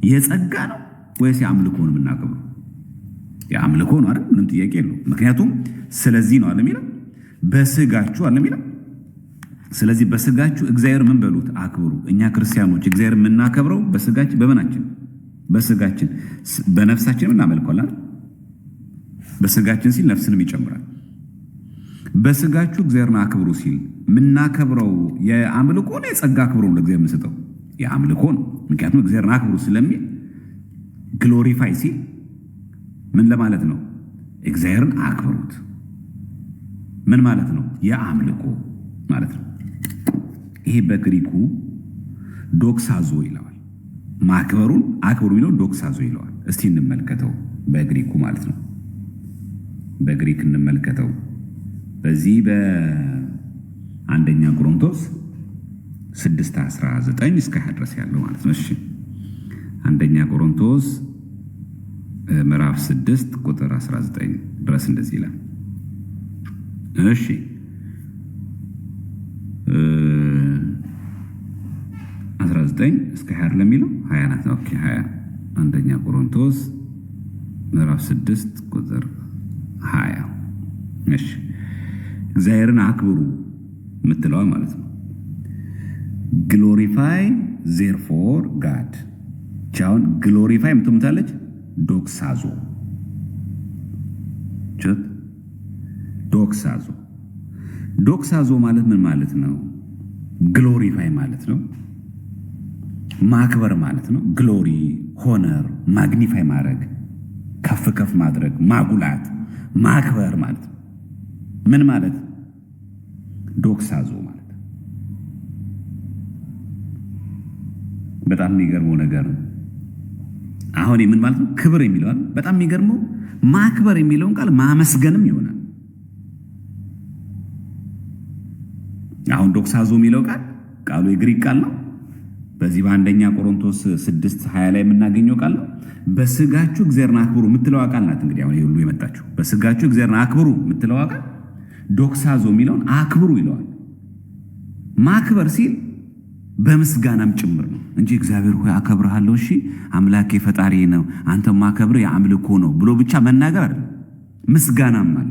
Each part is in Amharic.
የጸጋ ነው ወይስ የአምልኮ ነው የምናከብረው? የአምልኮ ነው አይደል? ምንም ጥያቄ የለው። ምክንያቱም ስለዚህ ነው አለ የሚለው በስጋችሁ አለ የሚለው። ስለዚህ በስጋችሁ እግዚአብሔር ምን በሉት አክብሩ። እኛ ክርስቲያኖች እግዚአብሔር የምናከብረው በስጋችን በምናችን? በስጋችን። በነፍሳችን እናመልከዋለን። በስጋችን ሲል ነፍስንም ይጨምራል። በስጋችሁ እግዚአብሔርን አክብሩ ሲል የምናከብረው የአምልኮ ነው የጸጋ አክብሮ ነው ለእግዚአብሔር የምንሰጠው? የአምልኮ ነው። ምክንያቱም እግዚአብሔርን አክብሩ ስለሚል ግሎሪፋይ ሲል ምን ለማለት ነው? እግዚአብሔርን አክብሩት ምን ማለት ነው? የአምልኮ ማለት ነው። ይሄ በግሪኩ ዶክሳዞ ይለዋል። ማክበሩን አክብሩ የሚለው ዶክሳዞ ይለዋል። እስቲ እንመልከተው በግሪኩ ማለት ነው። በግሪክ እንመልከተው። በዚህ በአንደኛ ቆሮንቶስ 6:19 እስከ 20 ድረስ ያለው ማለት ነው። እሺ አንደኛ ቆሮንቶስ ምዕራፍ 6 ቁጥር 19 ድረስ እንደዚህ ይላል። እሺ 19 እስከ 20 ለሚለው 20 ናት። ኦኬ 20 አንደኛ ቆሮንቶስ ምዕራፍ 6 ቁጥር 20። እሺ እግዚአብሔርን አክብሩ የምትለዋ ማለት ነው። ግሎሪፋይ ዜርፎር ጋድ። ቻውን ግሎሪፋይ የምትምታለች ዶክሳዞ ዶክሳዞ ዶክሳዞ ማለት ምን ማለት ነው? ግሎሪፋይ ማለት ነው። ማክበር ማለት ነው። ግሎሪ ሆነር ማግኒፋይ ማድረግ ከፍ ከፍ ማድረግ ማጉላት ማክበር ማለት ነው። ምን ማለት ዶክሳዞ ማለት በጣም የሚገርመው ነገር አሁን ምን ማለት ነው? ክብር የሚለው በጣም የሚገርመው ማክበር የሚለውን ቃል ማመስገንም ይሆናል። አሁን ዶክሳዞ የሚለው ቃሉ የግሪክ ቃል ነው። በዚህ በአንደኛ ቆሮንቶስ 6:20 ላይ የምናገኘው ቃል ነው። በስጋችሁ እግዚአብሔርን አክብሩ የምትለው ቃል ናት። እንግዲህ አሁን ሁሉ የመጣችሁ በስጋችሁ እግዚአብሔርን አክብሩ የምትለው ቃል ዶክሳዞ የሚለውን አክብሩ ይለዋል። ማክበር ሲል በምስጋናም ጭምር ነው እንጂ እግዚአብሔር ሆይ አከብርሃለሁ፣ እሺ አምላኬ ፈጣሪ ነው፣ አንተ ማከብር የአምልኮ ነው ብሎ ብቻ መናገር አይደለም። ምስጋናም አለ።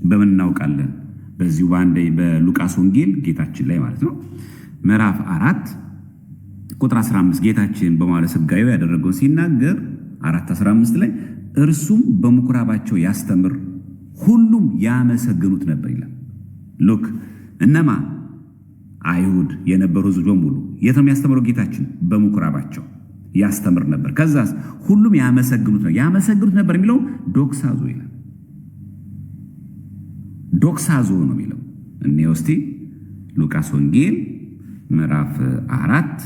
በምን እናውቃለን? በዚሁ በሉቃስ ወንጌል ጌታችን ላይ ማለት ነው ምዕራፍ 4 ቁጥር 15 ጌታችን በመዋዕለ ሥጋዌው ያደረገው ሲናገር 4:15 ላይ እርሱም በምኩራባቸው ያስተምር ሁሉም ያመሰግኑት ነበር ይላል። ሉክ እነማ አይሁድ የነበሩ ሕዝብ በሙሉ የት ነው የሚያስተምረው? ጌታችን በምኩራባቸው ያስተምር ነበር። ከዛስ ሁሉም ያመሰግኑት ነበር የሚለው ዶክሳዞ ይላል። ዶክሳዞ ነው የሚለው። እኔው እስቲ ሉቃስ ወንጌል ምዕራፍ 4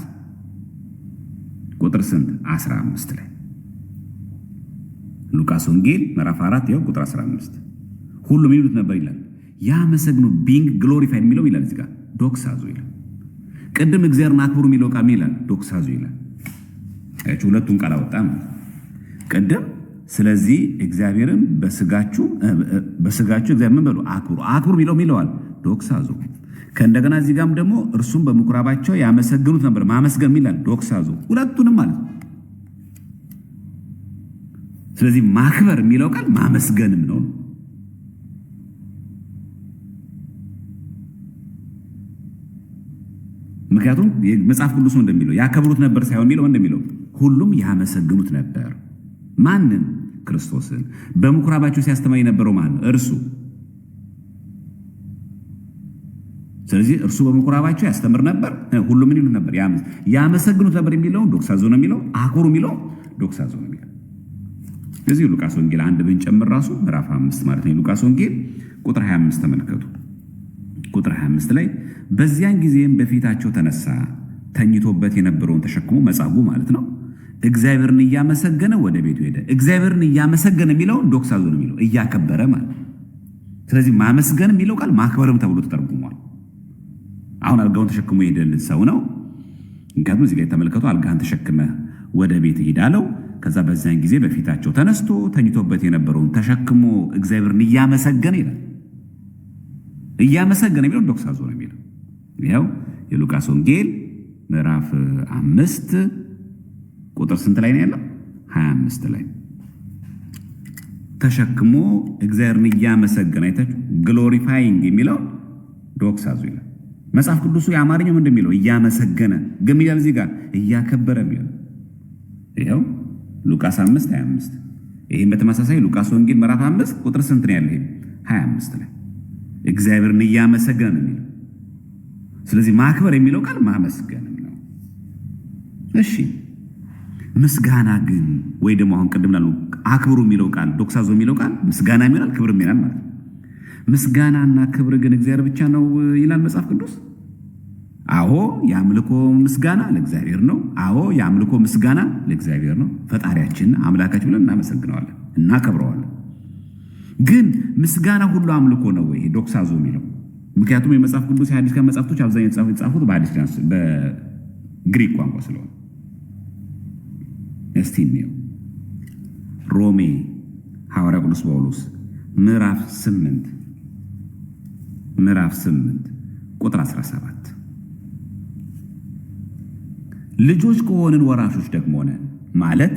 ቁጥር 15 ላይ ሉቃስ ወንጌል ምዕራፍ 4 ይኸው ቁጥር 15 ሁሉም ይሉት ነበር ይላል። ያመሰግኑ ቢንግ ግሎሪፋይድ የሚለው ይላል እዚህ ጋር ዶክሳዞ ይላል። ቅድም እግዚአብሔርን አክብሩ የሚለው ቃል ይላል ዶክሳዞ ይላል። ሁለቱን ቃል አወጣም ቅድም። ስለዚህ እግዚአብሔርን በስጋችሁ እግዚአብሔር ምን በሉ አክብሩ የሚለዋል ዶክሳዞ። ከእንደገና እዚህ ጋርም ደግሞ እርሱም በምኩራባቸው ያመሰግኑት ነበር ማመስገን የሚላል ዶክሳዞ። ሁለቱንም ማለት ነው። ስለዚህ ማክበር የሚለው ቃል ማመስገንም ነው። ምክንያቱም መጽሐፍ ቅዱስ እንደሚለው ያከብሩት ነበር ሳይሆን የሚለው እንደሚለው ሁሉም ያመሰግኑት ነበር። ማንን? ክርስቶስን። በምኩራባቸው ሲያስተምር የነበረው ማን? እርሱ። ስለዚህ እርሱ በምኩራባቸው ያስተምር ነበር። ሁሉም ምን ይሉ ነበር? ያመሰግኑት ነበር የሚለው ዶክሳዞ ነው የሚለው። አክብሩ የሚለው ዶክሳዞ ነው የሚለው። ስለዚህ ሉቃስ ወንጌል 1 ብንጨምር ራሱ ምዕራፍ 5 ማለት ነው። ሉቃስ ወንጌል ቁጥር 25 ተመልከቱ። ቁጥር 25 ላይ በዚያን ጊዜም በፊታቸው ተነሳ፣ ተኝቶበት የነበረውን ተሸክሞ መጻጉዕ ማለት ነው እግዚአብሔርን እያመሰገነ ወደ ቤቱ ሄደ። እግዚአብሔርን እያመሰገነ የሚለውን ዶክሳዞ ነው የሚለው፣ እያከበረ ማለት ነው። ስለዚህ ማመስገን የሚለው ቃል ማክበርም ተብሎ ተተርጉሟል። አሁን አልጋውን ተሸክሞ የሄደልን ሰው ነው። ምክንያቱም እዚህ ጋር ተመልከቱ፣ አልጋህን ተሸክመ ወደ ቤት ሄዳለው። ከዛ በዚያን ጊዜ በፊታቸው ተነስቶ ተኝቶበት የነበረውን ተሸክሞ እግዚአብሔርን እያመሰገነ ይላል። እያመሰገነ የሚለው ዶክሳዞ ነው የሚለው። ይኸው የሉቃስ ወንጌል ምዕራፍ 5 ቁጥር ስንት ላይ ነው ያለው? 25 ላይ ተሸክሞ እግዚአብሔርን እያመሰገነ አይታችሁ ግሎሪፋይንግ የሚለው ዶክሳዞ ይላል። መጽሐፍ ቅዱሱ የአማርኛው ምንድን የሚለው? እያመሰገነ ግን ይላል እዚህ ጋር እያከበረ የሚለው ይኸው ሉቃስ 5:25 ይህም በተመሳሳይ ሉቃስ ወንጌል ምዕራፍ 5 ቁጥር ስንት ነው ያለ? 25 ላይ እግዚአብሔርን እያመሰገነ ነው የሚለው። ስለዚህ ማክበር የሚለው ቃል ማመስገን ነው። እሺ ምስጋና ግን ወይ ደግሞ አሁን ቅድም ላሉ አክብሩ የሚለው ቃል ዶክሳዞ የሚለው ቃል ምስጋና የሚላል ክብር የሚላል ማለት ነው። ምስጋናና ክብር ግን እግዚአብሔር ብቻ ነው ይላል መጽሐፍ ቅዱስ። አዎ የአምልኮ ምስጋና ለእግዚአብሔር ነው። አዎ የአምልኮ ምስጋና ለእግዚአብሔር ነው። ፈጣሪያችን አምላካችን ብለን እናመሰግነዋለን፣ እናከብረዋለን። ግን ምስጋና ሁሉ አምልኮ ነው ወይ ዶክሳዞ የሚለው? ምክንያቱም የመጽሐፍ ቅዱስ የሐዲስ ኪዳን መጽሐፍቶች አብዛኛው የተጻፉት በሐዲስ ኪዳን በግሪክ ቋንቋ ስለሆነ እስቲ እንየው። ሮሜ ሐዋርያ ቅዱስ ጳውሎስ ምዕራፍ 8 ቁጥር 17 ልጆች ከሆንን ወራሾች ደግሞ ነን ማለት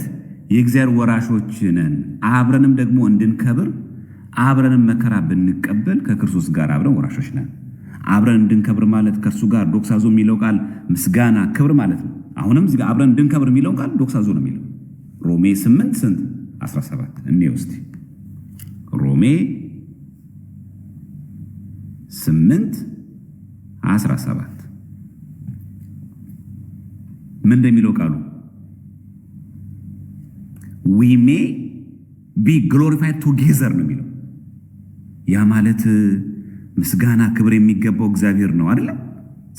የእግዚአብሔር ወራሾች ነን፣ አብረንም ደግሞ እንድንከብር አብረንም መከራ ብንቀበል ከክርስቶስ ጋር አብረን ወራሾች ነን። አብረን እንድንከብር ማለት ከእርሱ ጋር ዶክሳዞ የሚለው ቃል ምስጋና ክብር ማለት ነው። አሁንም እዚህ ጋር አብረን እንድንከብር የሚለው ቃል ዶክሳዞ ነው የሚለው። ሮሜ 8:17 እኔ ውስጥ ሮሜ 8:17 ምን እንደሚለው ቃሉ we may be glorified together ነው የሚለው። ያ ማለት ምስጋና ክብር የሚገባው እግዚአብሔር ነው አይደል?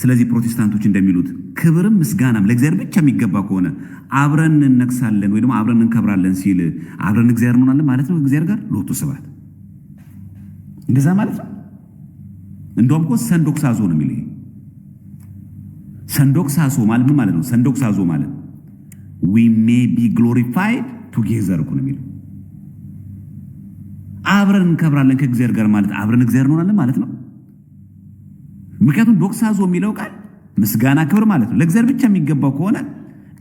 ስለዚህ ፕሮቴስታንቶች እንደሚሉት ክብርም ምስጋናም ለእግዚአብሔር ብቻ የሚገባ ከሆነ አብረን እንነግሳለን ወይ ደግሞ አብረን እንከብራለን ሲል አብረን እግዚአብሔር እንሆናለን ማለት ነው። እግዚአብሔር ጋር ሎቱ ስብሐት እንደዛ ማለት ነው። እንደውም እኮ ሰንዶክሳዞ ነው የሚለው። ሰንዶክሳዞ ማለት ምን ማለት ነው? ሰንዶክሳዞ ማለት we may be glorified together እኮ ነው የሚለው። አብረን እንከብራለን ከእግዚአብሔር ጋር ማለት አብረን እግዚአብሔር እንሆናለን ማለት ነው። ምክንያቱም ዶክሳዞ የሚለው ቃል ምስጋና ክብር ማለት ነው። ለእግዚአብሔር ብቻ የሚገባው ከሆነ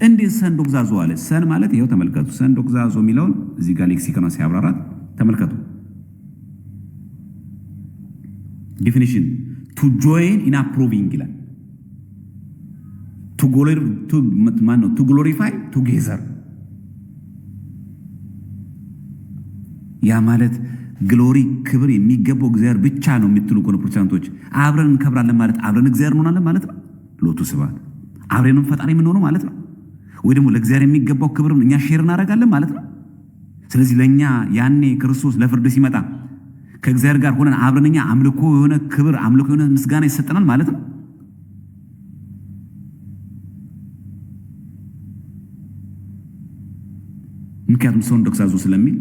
እንዴት ሰንዶክሳዞ አለ? ሰን ማለት ይኸው ተመልከቱ። ሰንዶክሳዞ የሚለውን እዚህ ጋር ሌክሲኮን ሲያብራራት ተመልከቱ። ዲፊኒሽን ቱ ጆይን ኢን አፕሩቪንግ ይላል። ቱ ግሎሪፋይ ቱጌዘር። ያ ማለት ግሎሪ ክብር የሚገባው እግዚአብሔር ብቻ ነው የምትሉ ከሆነ ፕሮቴስታንቶች አብረን እንከብራለን ማለት አብረን እግዚአብሔር እንሆናለን ማለት ነው። ሎቱ ስብሐት አብረን ፈጣሪ የምንሆነው ማለት ነው። ወይ ደግሞ ለእግዚአብሔር የሚገባው ክብር እኛ ሼር እናደርጋለን ማለት ነው። ስለዚህ ለእኛ ያኔ ክርስቶስ ለፍርድ ሲመጣ ከእግዚአብሔር ጋር ሆነን አብረን እኛ አምልኮ የሆነ ክብር አምልኮ የሆነ ምስጋና ይሰጠናል ማለት ነው። ምክንያቱም ሰንዶክሳዞ ስለሚል።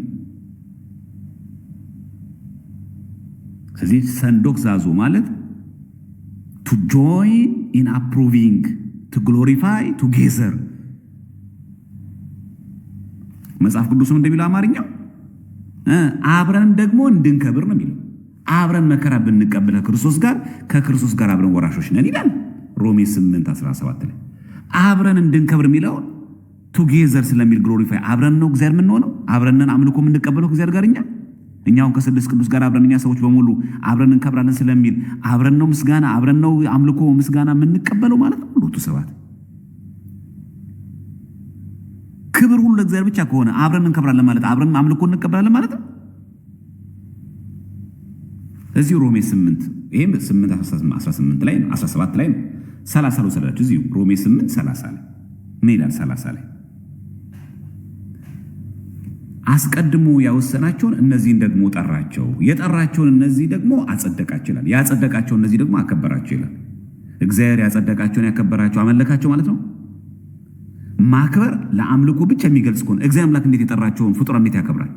ስለዚህ ሰንዶክሳዞ ማለት ቱ ጆይን ኢን አፕሩቪንግ ቱ ግሎሪፋይ ቱጌዘር። መጽሐፍ ቅዱስም እንደሚለው አማርኛው አብረን ደግሞ እንድንከብር ነው የሚለው። አብረን መከራ ብንቀበል ከክርስቶስ ጋር አብረን ወራሾች ነን ይላል ሮሜ 8:17 ላይ። አብረን እንድንከብር የሚለው ቱጌዘር ስለሚል ግሎሪፋይ አብረን ነው እግዚአብሔር የምንሆነው። አብረንን አምልኮ የምንቀበለው እግዚአብሔር ጋር እኛውን ከስድስት ቅዱስ ጋር አብረን እኛ ሰዎች በሙሉ አብረን እንከብራለን ስለሚል አብረን ነው ምስጋና አብረን ነው አምልኮ ምስጋና የምንቀበለው ማለት ነው። ሎቱ ስብሐት ክብር ሁሉ ለእግዚአብሔር ብቻ ከሆነ አብረን እንከብራለን ማለት አብረን አምልኮ እንቀበላለን ማለት ነው። እዚህ ሮሜ 8 ይሄም 8:18 ላይ ነው 17 ላይ ነው 30 ነው ሰላችሁ እዚህ ሮሜ 8:30 ላይ ምን ይላል? 30 ላይ አስቀድሞ ያወሰናቸውን እነዚህን ደግሞ ጠራቸው፣ የጠራቸውን እነዚህ ደግሞ አጸደቃቸው ይላል። ያጸደቃቸው እነዚህ ደግሞ አከበራቸው ይላል። እግዚአብሔር ያጸደቃቸውን ያከበራቸው አመለካቸው ማለት ነው። ማክበር ለአምልኮ ብቻ የሚገልጽ ከሆነ እግዚአብሔር አምላክ እንዴት የጠራቸውን ፍጡራን እንዴት ያከብራል?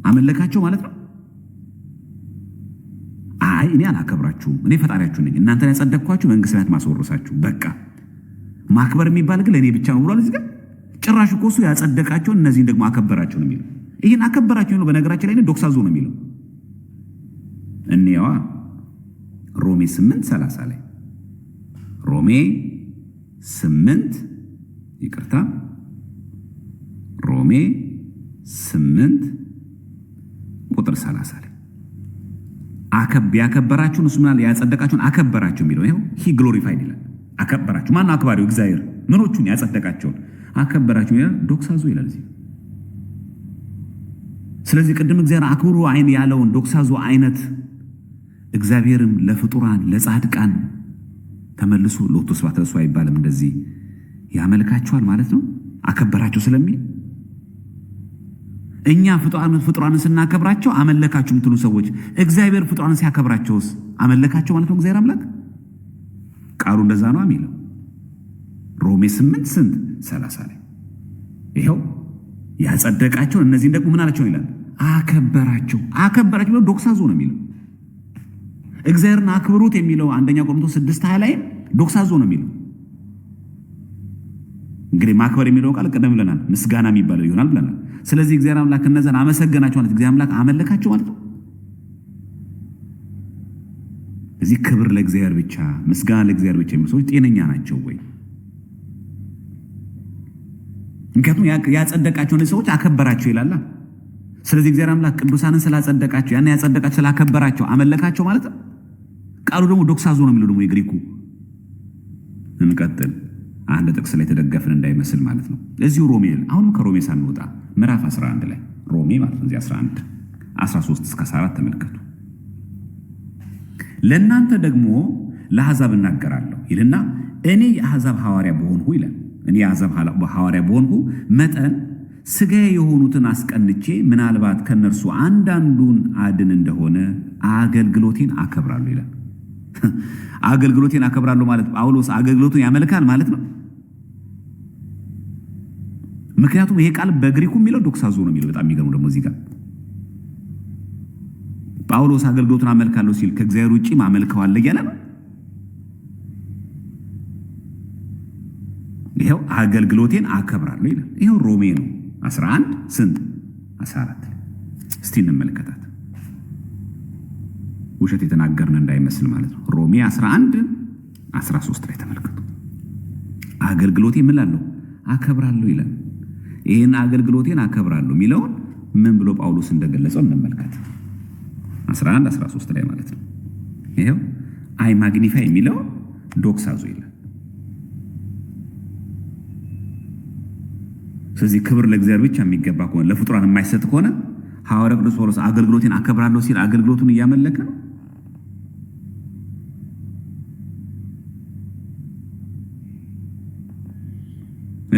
አመለካቸው ማለት ነው። አይ እኔ አላከብራችሁም፣ እኔ ፈጣሪያችሁ ነኝ፣ እናንተን ያጸደቅኳችሁ መንግሥተ ሰማያት ማስወረሳችሁ በቃ ማክበር የሚባል ግን ለእኔ ብቻ ነው ብሏል። እዚህ ጋር ጭራሽ እኮ እሱ ያጸደቃቸውን እነዚህን ደግሞ አከበራቸው ነው የሚለው። ይህን አከበራቸው ነው በነገራችን ላይ ዶክሳዞ ነው የሚለው። እንየዋ ሮሜ 8:30 ላይ ሮሜ 8 ይቅርታ ሮሜ 8 ቁጥር 30 ላይ ያከበራችሁን እሱ ምናል ያጸደቃችሁን አከበራችሁ የሚለው ይኸው ሂ ግሎሪፋይድ ይላል። አከበራችሁ ማን አክባሪው? እግዚአብሔር። ምኖቹን ያጸደቃቸውን አከበራችሁ ይላል። ዶክሳዞ ይላል እዚህ። ስለዚህ ቅድም እግዚአብሔር አክብሩ አይን ያለውን ዶክሳዞ አይነት እግዚአብሔርም ለፍጡራን ለጻድቃን ተመልሶ ሎቱ ስብሐት ለእሱ አይባልም እንደዚህ ያመልካቸዋል ማለት ነው። አከበራቸው ስለሚል እኛ ፍጡራንን ስናከብራቸው አመለካችሁ የምትሉ ሰዎች እግዚአብሔር ፍጡራንን ሲያከብራቸውስ አመለካቸው ማለት ነው። እግዚአብሔር አምላክ ቃሉ እንደዛ ነው የሚለው ሮሜ 8:30 ላይ ይኸው ያጸደቃቸው እነዚህን ደግሞ ምን አላቸው ይላል? አከበራቸው። አከበራቸው ብሎ ዶክሳዞ ነው የሚለው። እግዚአብሔርን አክብሩት የሚለው አንደኛ ቆሮንቶስ 6:20 ላይ ዶክሳዞ ነው የሚለው። እንግዲህ ማክበር የሚለው ቃል ቀደም ብለናል፣ ምስጋና የሚባለው ይሆናል ብለናል። ስለዚህ እግዚአብሔር አምላክ እነዛን አመሰገናቸው ማለት እግዚአብሔር አምላክ አመለካቸው ማለት ነው። እዚህ ክብር ለእግዚአብሔር ብቻ ምስጋና ለእግዚአብሔር ብቻ የሚሉ ሰዎች ጤነኛ ናቸው ወይ? ምክንያቱም ያጸደቃቸው እነዚህ ሰዎች አከበራቸው ይላል። ስለዚህ እግዚአብሔር አምላክ ቅዱሳንን ስላጸደቃቸው ያን ያጸደቃቸው ስላከበራቸው አመለካቸው ማለት ነው። ቃሉ ደግሞ ዶክሳዞ ነው የሚለው ደግሞ የግሪኩ። እንቀጥል። አንድ ጥቅስ ላይ ተደገፍን እንዳይመስል ማለት ነው። እዚሁ ሮሜ አሁንም ከሮሜ ሳንወጣ ምዕራፍ 11 ላይ ሮሜ ማለት ነው። እዚህ 11 13 እስከ 14 ተመልከቱ። ለእናንተ ደግሞ ለአሕዛብ እናገራለሁ ይልና እኔ የአሕዛብ ሐዋርያ በሆንሁ ይላል። እኔ የአሕዛብ ሐዋርያ በሆንሁ መጠን ሥጋዬ የሆኑትን አስቀንቼ ምናልባት ከነርሱ አንዳንዱን አድን እንደሆነ አገልግሎቴን አከብራለሁ ይላል። አገልግሎቴን አከብራለሁ ማለት ጳውሎስ አገልግሎቱን ያመልካል ማለት ነው። ምክንያቱም ይሄ ቃል በግሪኩ የሚለው ዶክሳዞ ነው የሚለው። በጣም የሚገርሙ ደግሞ እዚህ ጋር ጳውሎስ አገልግሎቱን አመልካለሁ ሲል ከእግዚአብሔር ውጭ ማመልከዋለ እያለ ነው። ይኸው አገልግሎቴን አከብራለሁ ይላል። ይኸው ሮሜ ነው 11:14 እስቲ እንመልከታት። ውሸት የተናገርን እንዳይመስል ማለት ነው። ሮሜ 11:13 ላይ ተመልከቱ። አገልግሎቴ ምን ላለው አከብራለሁ ይላል። ይህን አገልግሎቴን አከብራለሁ የሚለውን ምን ብሎ ጳውሎስ እንደገለጸው እንመልከት። 11:13 ላይ ማለት ነው። ይኸው አይ ማግኒፋይ የሚለው ዶክሳዞ ይላል። ስለዚህ ክብር ለእግዚአብሔር ብቻ የሚገባ ከሆነ ለፍጡራን የማይሰጥ ከሆነ ሐዋርያው ቅዱስ ጳውሎስ አገልግሎቴን አከብራለሁ ሲል አገልግሎቱን እያመለከ ነው።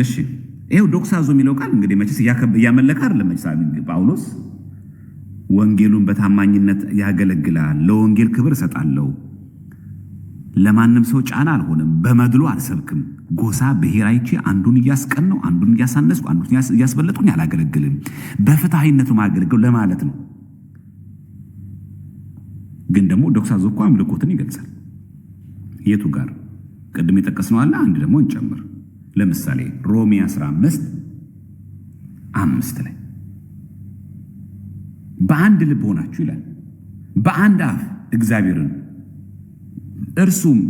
እሺ ይሄው ዶክሳዞ የሚለው ቃል እንግዲህ መቼስ እያመለከ አይደለም። መቼስ ጳውሎስ ወንጌሉን በታማኝነት ያገለግላል። ለወንጌል ክብር እሰጣለሁ፣ ለማንም ሰው ጫና አልሆንም፣ በመድሎ አልሰብክም፣ ጎሳ ብሔር አይቼ አንዱን እያስቀነው አንዱን እያሳነስኩ አንዱን እያስበለጥኩኝ አላገለግልም፣ በፍትሐዊነቱ ማገለግለው ለማለት ነው። ግን ደግሞ ዶክሳዞ እኮ አምልኮትን ይገልጻል። የቱ ጋር ቅድም የጠቀስነው አለ፣ አንድ ደግሞ እንጨምር። ለምሳሌ ሮሜ 15:5 ላይ በአንድ ልብ ሆናችሁ ይላል፣ በአንድ አፍ እግዚአብሔርን እርሱም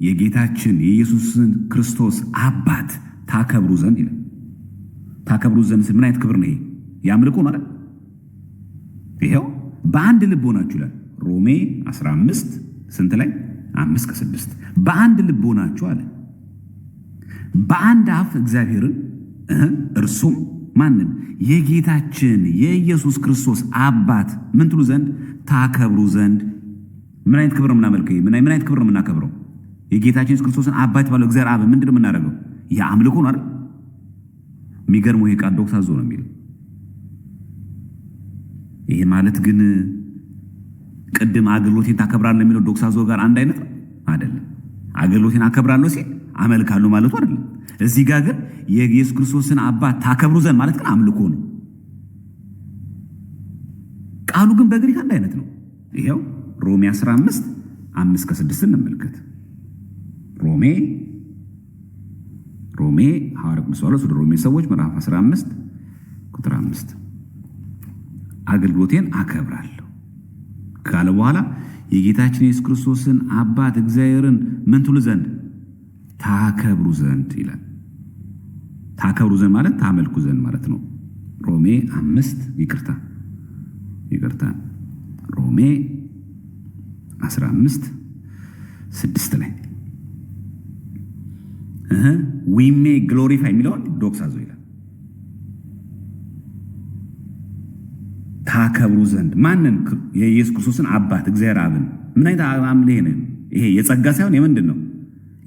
የጌታችን የኢየሱስን ክርስቶስ አባት ታከብሩ ዘንድ ይላል። ታከብሩ ዘንድ ምን አይነት ክብር ነው ይሄ? ያምልኮ ማለት ይሄው በአንድ ልብ ሆናችሁ ይላል። ሮሜ 15 ስንት ላይ 5-6 በአንድ ልብ ሆናችሁ አለ። በአንድ አፍ እግዚአብሔርን እርሱም ማንን? የጌታችን የኢየሱስ ክርስቶስ አባት ምን ትሉ ዘንድ ታከብሩ ዘንድ። ምን አይነት ክብር የምናመልከው? ምን አይነት ክብር የምናከብረው? የጌታችን ኢየሱስ ክርስቶስን አባት ባለው እግዚአብሔር አብ ምንድነው የምናደርገው? የአምልኮ ነው አይደል? የሚገርመው ይሄ ቃል ዶክሳዞ ነው የሚለው። ይሄ ማለት ግን ቅድም አገልግሎቴን ታከብራለህ የሚለው ዶክሳዞ ጋር አንድ አይነት አይደለም። አገልግሎቴን አከብራለሁ ሲል አመልካለሁ ማለቱ አይደለም። እዚህ ጋር ግን የኢየሱስ ክርስቶስን አባት ታከብሩ ዘንድ ማለት ግን አምልኮ ነው። ቃሉ ግን በግሪክ አንድ አይነት ነው። ይሄው ሮሜ 15:5-6 እንመልከት። ሮሜ ሐዋርያው ቅዱስ ጳውሎስ ወደ ሮሜ ሰዎች ምዕራፍ 15:5 አገልግሎቴን አከብራለሁ ካለ በኋላ የጌታችን የኢየሱስ ክርስቶስን አባት እግዚአብሔርን ምን ትሉ ዘንድ ታከብሩ ዘንድ ይላል። ታከብሩ ዘንድ ማለት ታመልኩ ዘንድ ማለት ነው። ሮሜ 5 ይቅርታ ሮሜ 15:6 ላይ ዊ ሜይ ግሎሪፋይ የሚለውን ዶክሳዞ ይላል። ታከብሩ ዘንድ ማንን? የኢየሱስ ክርስቶስን አባት እግዚአብሔር አብን። ምን አይነት አምልኮ ነው ይሄ? የጸጋ ሳይሆን የምንድን ነው?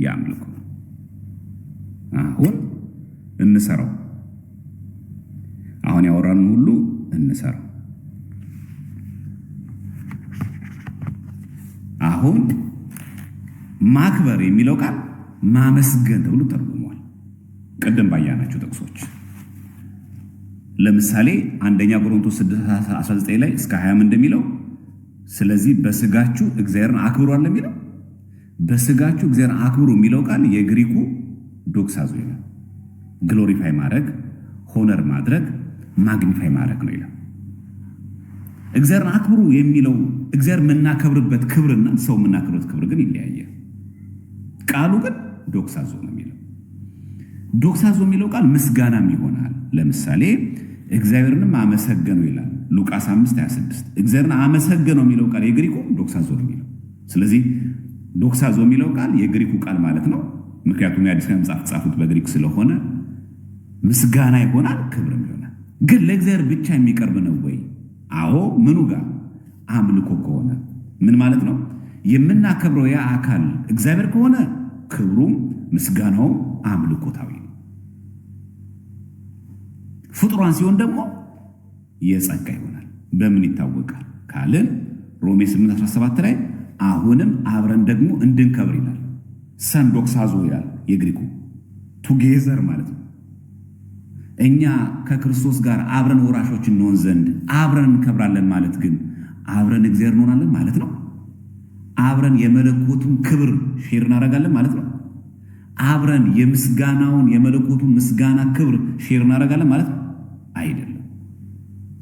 የአምልኮ። አሁን እንሰራው። አሁን ያወራነው ሁሉ እንሰራው። አሁን ማክበር የሚለው ቃል ማመስገን ተብሎ ተርጉሟል። ቀደም ባያናቸው ጥቅሶች ለምሳሌ አንደኛ ቆሮንቶስ 6:19 ላይ እስከ 20 እንደሚለው ስለዚህ በስጋችሁ እግዚአብሔርን አክብሩ አለ የሚለው። በስጋችሁ እግዚአብሔርን አክብሩ የሚለው ቃል የግሪኩ ዶክሳዞ ይላል። ግሎሪፋይ ማድረግ፣ ሆነር ማድረግ፣ ማግኒፋይ ማድረግ ነው ይላል። እግዚአብሔርን አክብሩ የሚለው እግዚአብሔር የምናከብርበት ክብርና ሰው የምናከብርበት ክብር ግን ይለያያል። ቃሉ ግን ዶክሳዞ ነው የሚለው። ዶክሳዞ የሚለው ቃል ምስጋናም ይሆናል። ለምሳሌ እግዚአብሔርንም አመሰገነው ይላል ሉቃስ 5:26። እግዚአብሔርን አመሰገነው የሚለው ቃል የግሪኩ ዶክሳዞ ነው የሚለው። ስለዚህ ዶክሳዞ የሚለው ቃል የግሪኩ ቃል ማለት ነው። ምክንያቱም የአዲስ ኪዳን መጽሐፍ ጻፉት በግሪክ ስለሆነ ምስጋና ይሆናል፣ ክብርም ይሆናል። ግን ለእግዚአብሔር ብቻ የሚቀርብ ነው ወይ? አዎ። ምኑ ጋር? አምልኮ ከሆነ ምን ማለት ነው? የምናከብረው ያ አካል እግዚአብሔር ከሆነ ክብሩም ምስጋናውም አምልኮታዊ ነው። ፍጡራን ሲሆን ደግሞ የጸጋ ይሆናል። በምን ይታወቃል ካልን ሮሜ 8:17 ላይ አሁንም አብረን ደግሞ እንድንከብር ይላል። ሰን ዶክሳዞ ይላል የግሪኩ ቱጌዘር ማለት ነው። እኛ ከክርስቶስ ጋር አብረን ወራሾች እንሆን ዘንድ አብረን እንከብራለን ማለት ግን አብረን እግዚአብሔር እንሆናለን ማለት ነው። አብረን የመለኮቱን ክብር ሼር እናደርጋለን ማለት ነው። አብረን የምስጋናውን የመለኮቱን ምስጋና ክብር ሼር እናደርጋለን ማለት ነው አይደለም።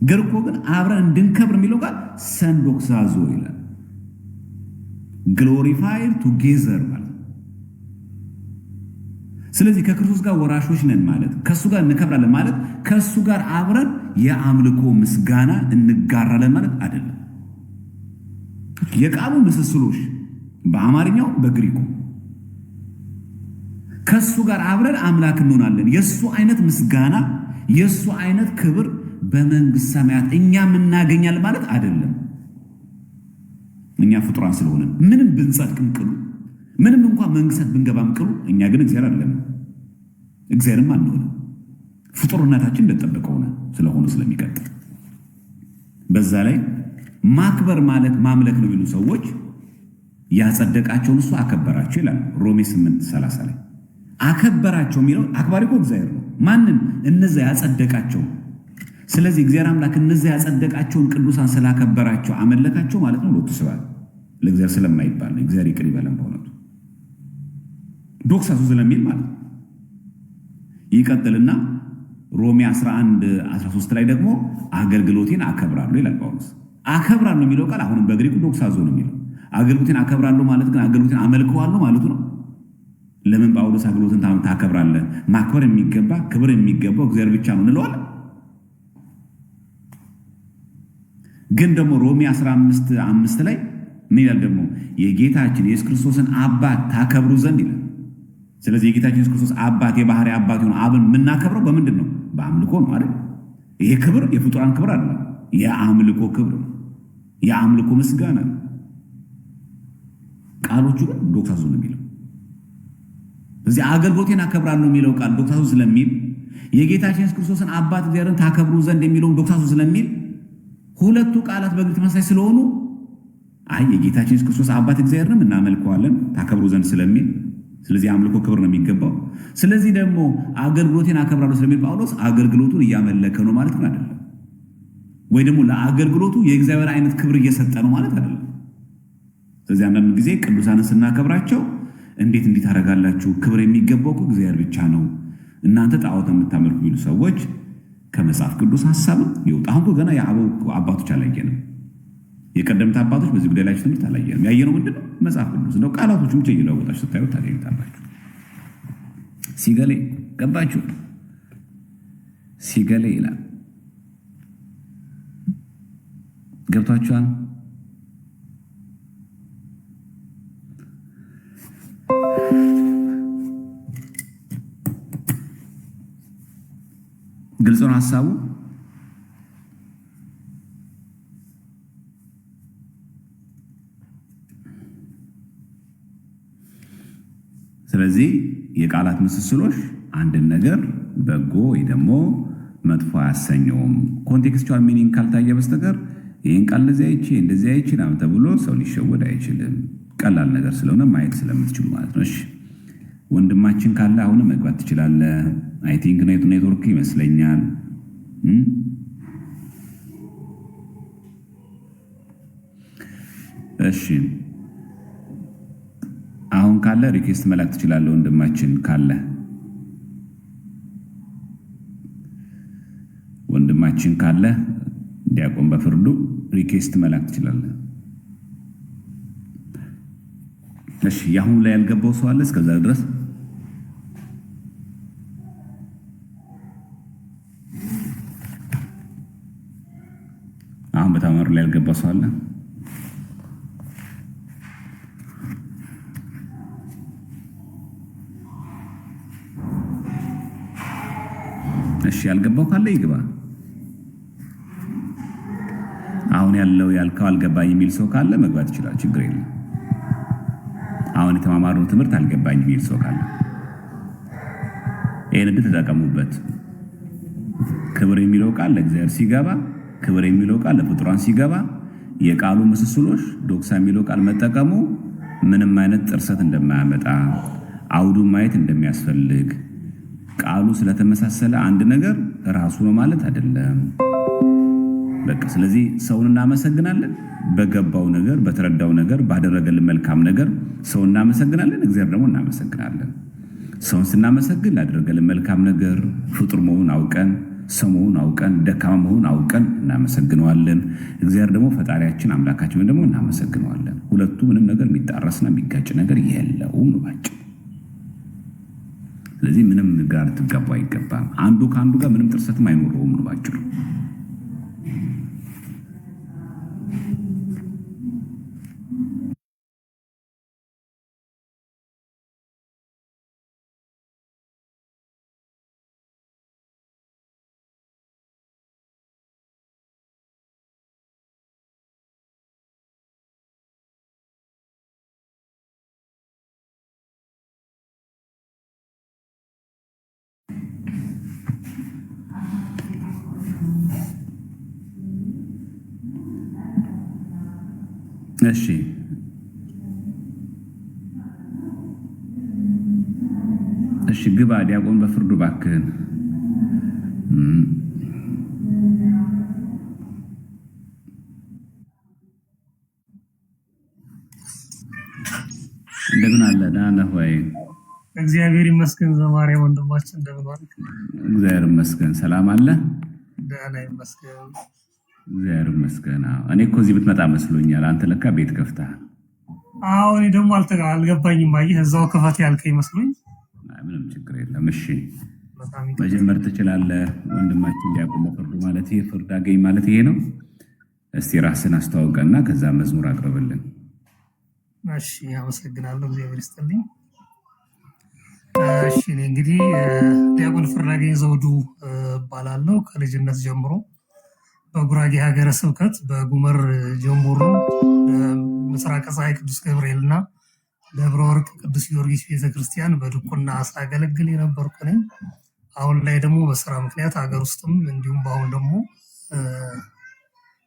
ግሪኩ ግን አብረን እንድንከብር የሚለው ቃል ሰን ዶክሳዞ ይላል። ግሎሪፋይድ ቱጌዘር ማለት ነው። ስለዚህ ከክርስቶስ ጋር ወራሾች ነን ማለት ከእሱ ጋር እንከብራለን ማለት ከእሱ ጋር አብረን የአምልኮ ምስጋና እንጋራለን ማለት አይደለም። የቃሉ ምስስሎች በአማርኛው በግሪኩ ከእሱ ጋር አብረን አምላክ እንሆናለን። የእሱ አይነት ምስጋና የእሱ አይነት ክብር በመንግሥት ሰማያት እኛም እናገኛለን ማለት አይደለም። እኛ ፍጡራን ስለሆነ ምንም ብንጸድቅም ቅሉ ምንም እንኳን መንግሥት ብንገባም ቅሉ እኛ ግን እግዚአብሔር አይደለም፣ እግዚአብሔርም አንሆንም። ፍጡርነታችን እንደተጠበቀ ሆነ ስለሆነ ስለሚቀጥል በዛ ላይ ማክበር ማለት ማምለክ ነው የሚሉ ሰዎች ያጸደቃቸውን እሱ አከበራቸው ይላል ሮሜ 8:30 ላይ። አከበራቸው የሚለው አክባሪ እኮ እግዚአብሔር ነው። ማንን? እነዚያ ያጸደቃቸው። ስለዚህ እግዚአብሔር አምላክ እነዚያ ያጸደቃቸውን ቅዱሳን ስላከበራቸው አመለካቸው ማለት ነው። ሎቱ ስብሐት ለእግዚአብሔር ስለማይባል ነው። እግዚአብሔር ይቅር ይበለን በእውነቱ ዶክሳሱ ስለሚል ማለት ነው። ይቀጥልና ሮሜ 11:13 ላይ ደግሞ አገልግሎቴን አከብራለሁ ይላል ጳውሎስ። አከብራለሁ የሚለው ቃል አሁንም በግሪኩ ዶክሳዞ ነው የሚለው። አገልግሎቴን አከብራለሁ ማለት ግን አገልግሎቴን አመልከዋለሁ ማለቱ ነው። ለምን ጳውሎስ አገልግሎትን ታከብራለህ? ማክበር የሚገባ ክብር የሚገባው እግዚአብሔር ብቻ ነው እንለዋለን። ግን ደግሞ ሮሜ 15:5 ላይ ምን ይላል ደግሞ? የጌታችን የኢየሱስ ክርስቶስን አባት ታከብሩ ዘንድ ይላል። ስለዚህ የጌታችን የኢየሱስ ክርስቶስ አባት የባህሪ አባት የሆነ አብን የምናከብረው በምንድን ነው? በአምልኮ ነው አይደል? ይሄ ክብር የፍጡራን ክብር አይደለም፣ የአምልኮ ክብር ነው። የአምልኮ ምስጋና ነው። ቃሎቹ ግን ዶክሳዞ ነው የሚለው። ስለዚህ አገልግሎቴን አከብራለሁ የሚለው ቃል ዶክሳዞ ስለሚል የጌታችን ኢየሱስ ክርስቶስን አባት እግዚአብሔርን ታከብሩ ዘንድ የሚለውን ዶክሳዞ ስለሚል ሁለቱ ቃላት በግልጥ ተመሳሳይ ስለሆኑ አይ የጌታችን ኢየሱስ ክርስቶስ አባት እግዚአብሔርንም እናመልከዋለን ታከብሩ ዘንድ ስለሚል ስለዚህ አምልኮ ክብር ነው የሚገባው። ስለዚህ ደግሞ አገልግሎቴን አከብራለሁ ስለሚል ጳውሎስ አገልግሎቱን እያመለከ ነው ማለት ግን አይደለም። ወይ ደግሞ ለአገልግሎቱ የእግዚአብሔር አይነት ክብር እየሰጠ ነው ማለት አይደለም። ስለዚህ አንዳንድ ጊዜ ቅዱሳንን ስናከብራቸው እንዴት እንዲህ ታደርጋላችሁ? ክብር የሚገባው እኮ እግዚአብሔር ብቻ ነው፣ እናንተ ጣዖት የምታመልኩ የሚሉ ሰዎች ከመጽሐፍ ቅዱስ ሀሳብም ይወጣ። አሁን ገና የአበው አባቶች አላየንም። የቀደምት አባቶች በዚህ ጉዳይ ላይ ትምህርት አላየንም። ያየነው ምንድን ነው? መጽሐፍ ቅዱስ ነው። ቃላቶቹ ብቻ እየለወጣችሁ ስታዩት ታገኙታላችሁ። ሲገሌ ገባችሁ? ሲገሌ ይላል ገብቷችኋል? ግልጽ ነው ሀሳቡ። ስለዚህ የቃላት ምስስሎች አንድን ነገር በጎ ወይ ደግሞ መጥፎ አያሰኘውም። ኮንቴክስቹዋል ሚኒንግ ካልታየ በስተቀር ይህን ቃል እንደዚህ አይቼ ምናምን ተብሎ ሰው ሊሸወድ አይችልም። ቀላል ነገር ስለሆነ ማየት ስለምትችሉ ማለት ነው። እሺ ወንድማችን ካለ አሁንም መግባት ትችላለህ። አይ ቲንክ ኔትወርክ ይመስለኛል። እሺ አሁን ካለ ሪኩዌስት መላክ ትችላለህ። ወንድማችን ካለ ዲያቆን በፍርዱ ሪኩዌስት መላክ ትችላለህ። እሺ ያሁን ላይ ያልገባው ሰው አለ እስከዛ ድረስ? አሁን በተማሩ ላይ ያልገባው ሰው አለ? እሺ ያልገባው ካለ ይግባ። አሁን ያልከው አልገባኝ የሚል ሰው ካለ መግባት ይችላል፣ ችግር የለም። አሁን የተማማረው ትምህርት አልገባኝ የሚል ሰው ካለ ይሄን እንዴት ተጠቀሙበት። ክብር የሚለው ቃል ለእግዚአብሔር ሲገባ፣ ክብር የሚለው ቃል ለፍጡራን ሲገባ፣ የቃሉ ምስስሎች ዶክሳ የሚለው ቃል መጠቀሙ ምንም አይነት ጥርሰት እንደማያመጣ አውዱን ማየት እንደሚያስፈልግ ቃሉ ስለተመሳሰለ አንድ ነገር ራሱ ነው ማለት አይደለም። በቃ ስለዚህ ሰውን እናመሰግናለን በገባው ነገር፣ በተረዳው ነገር፣ ባደረገልን መልካም ነገር ሰውን እናመሰግናለን፣ እግዚአብሔር ደግሞ እናመሰግናለን። ሰውን ስናመሰግን ላደረገልን መልካም ነገር ፍጡር መሆኑን አውቀን፣ ሰው መሆኑን አውቀን፣ ደካማ መሆኑን አውቀን እናመሰግነዋለን። እግዚአብሔር ደግሞ ፈጣሪያችን አምላካችን ደግሞ እናመሰግነዋለን። ሁለቱ ምንም ነገር የሚጣረስና የሚጋጭ ነገር የለውም ነው ባጭሩ። ስለዚህ ምንም ጋር ልትጋቡ አይገባም። አንዱ ከአንዱ ጋር ምንም ጥርሰትም አይኖረውም ነው ባጭሩ። እሺ ግባ ዲያቆን በፍርዱ ባክህን። እንደምን አለ? ደህና ነህ ወይ? እግዚአብሔር ይመስገን። ዘማሪያ ወንድማችን እንደምን ዋልክ? እግዚአብሔር ይመስገን። ሰላም አለ? ደህና ይመስገን። እግዚአብሔር ይመስገን። እኔ እኮ እዚህ ብትመጣ መስሎኛል። አንተ ለካ ቤት ከፍተሃል። አዎ እኔ ደግሞ አልገባኝም። አየህ እዛው ክፈት ያልከኝ መስሎኝ። ምንም ችግር የለም። እሺ መጀመር ትችላለህ ወንድማችን ዲያቆን በፍርዱ። ማለት ይሄ ፍርድ አገኝ ማለት ይሄ ነው። እስቲ ራስን አስተዋውቀና ከዛ መዝሙር አቅርብልን። እሺ አመሰግናለሁ። እግዚአብሔር ይስጥልኝ። እሺ እኔ እንግዲህ ዲያቆን ፍርዳገኝ ዘውዱ እባላለሁ። ከልጅነት ጀምሮ በጉራጌ ሀገረ ስብከት በጉመር ጀምቦሮ ምስራቅ ፀሐይ ቅዱስ ገብርኤልና ደብረ ወርቅ ቅዱስ ጊዮርጊስ ቤተክርስቲያን በድቁና ሳገለግል የነበርኩ ነኝ። አሁን ላይ ደግሞ በስራ ምክንያት ሀገር ውስጥም እንዲሁም በአሁን ደግሞ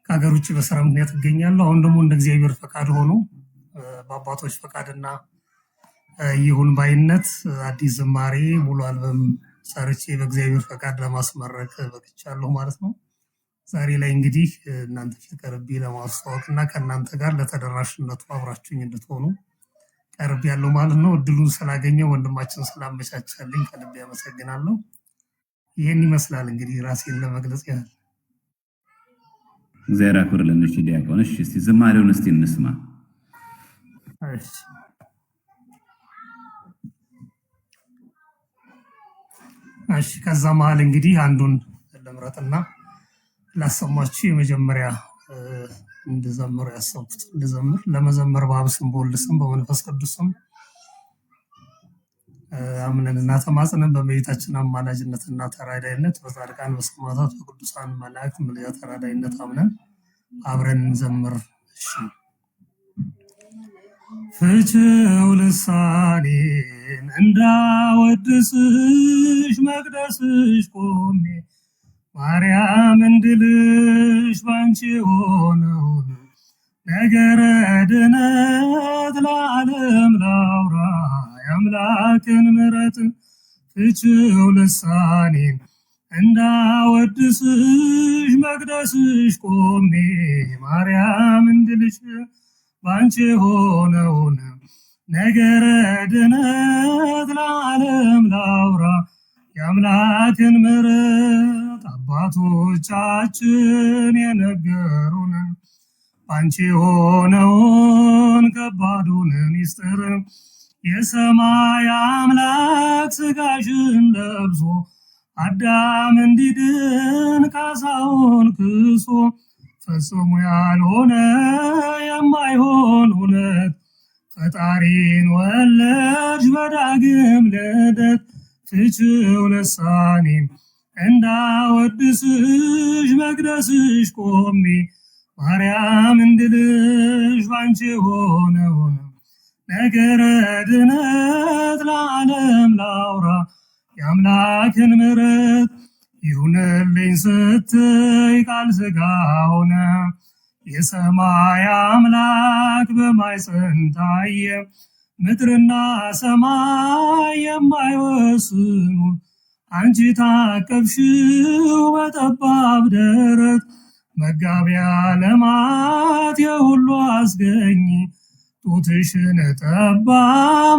ከሀገር ውጭ በስራ ምክንያት እገኛለሁ። አሁን ደግሞ እንደ እግዚአብሔር ፈቃድ ሆኖ በአባቶች ፈቃድና ይሁን ባይነት አዲስ ዝማሬ ሙሉ አልበም ሰርቼ በእግዚአብሔር ፈቃድ ለማስመረቅ በቅቻለሁ ማለት ነው። ዛሬ ላይ እንግዲህ እናንተ ፊት ቀርቤ ለማስተዋወቅና ከእናንተ ጋር ለተደራሽነቱ አብራችሁኝ እንድትሆኑ ቀርብ ያለው ማለት ነው። እድሉን ስላገኘው ወንድማችን ስላመቻቻልኝ ከልቤ አመሰግናለሁ። ይህን ይመስላል እንግዲህ ራሴን ለመግለጽ ያህል። እግዚአብሔር ያክብርልን። እሺ ዲያቆን፣ እሺ እስቲ ዝማሬውን እስቲ እንስማ። እሺ ከዛ መሀል እንግዲህ አንዱን ልምረጥና ላሰማችሁ። የመጀመሪያ እንድዘምር ያሰብኩት እንድዘምር ለመዘመር በአብ ስም በወልድ ስም በመንፈስ ቅዱስ ስም አምነንና ተማጽነን በእመቤታችን አማላጅነትና ተራዳይነት በጻድቃን በሰማዕታት በቅዱሳን መላእክት ምልጃ ተራዳይነት አምነን አብረን እንዘምር። እሺ። ፍቺው ልሳኔን እንዳወድስሽ መቅደስሽ ቆሜ ማርያም እንድልሽ ባንቺ ሆነውን ነገረ ድነት ለዓለም ላውራ የአምላክን ምሕረት። ፍቺው ልሳኔን እንዳወድስሽ መቅደስሽ ቆሜ ማርያም እንድልሽ ባንቺ ሆነውን ነገረ ድነት ለዓለም ላውራ የአምላክን ምሕረት። አባቶቻችን የነገሩንን ባንቺ ሆነውን ከባዱን ሚስጥር የሰማይ አምላክ ሥጋሽን ለብሶ አዳም እንዲድን ካሳውን ክሶ ፈጽሞ ያልሆነ የማይሆን እውነት ፈጣሪን ወለድሽ በዳግም ልደት። ፍቺው ልሳኔን እንዳወድስሽ መቅደስሽ ቆሜ ማርያም እንድልሽ ባንቺ ሆነውን ነገረ ድነት ለዓለም ላውራ የአምላክን ምሕረት። ይሁንልኝ ስትይ ቃል ሥጋ ሆነ የሰማይ አምላክ በማኅፀን ታየ። ምድርና ሰማይ የማይወስኑት አንቺ ታቀፍሽው በጠባብ ደረት። መጋቢ ዓለማት የሁሉ አስገኝ ጡትሽን ጠባ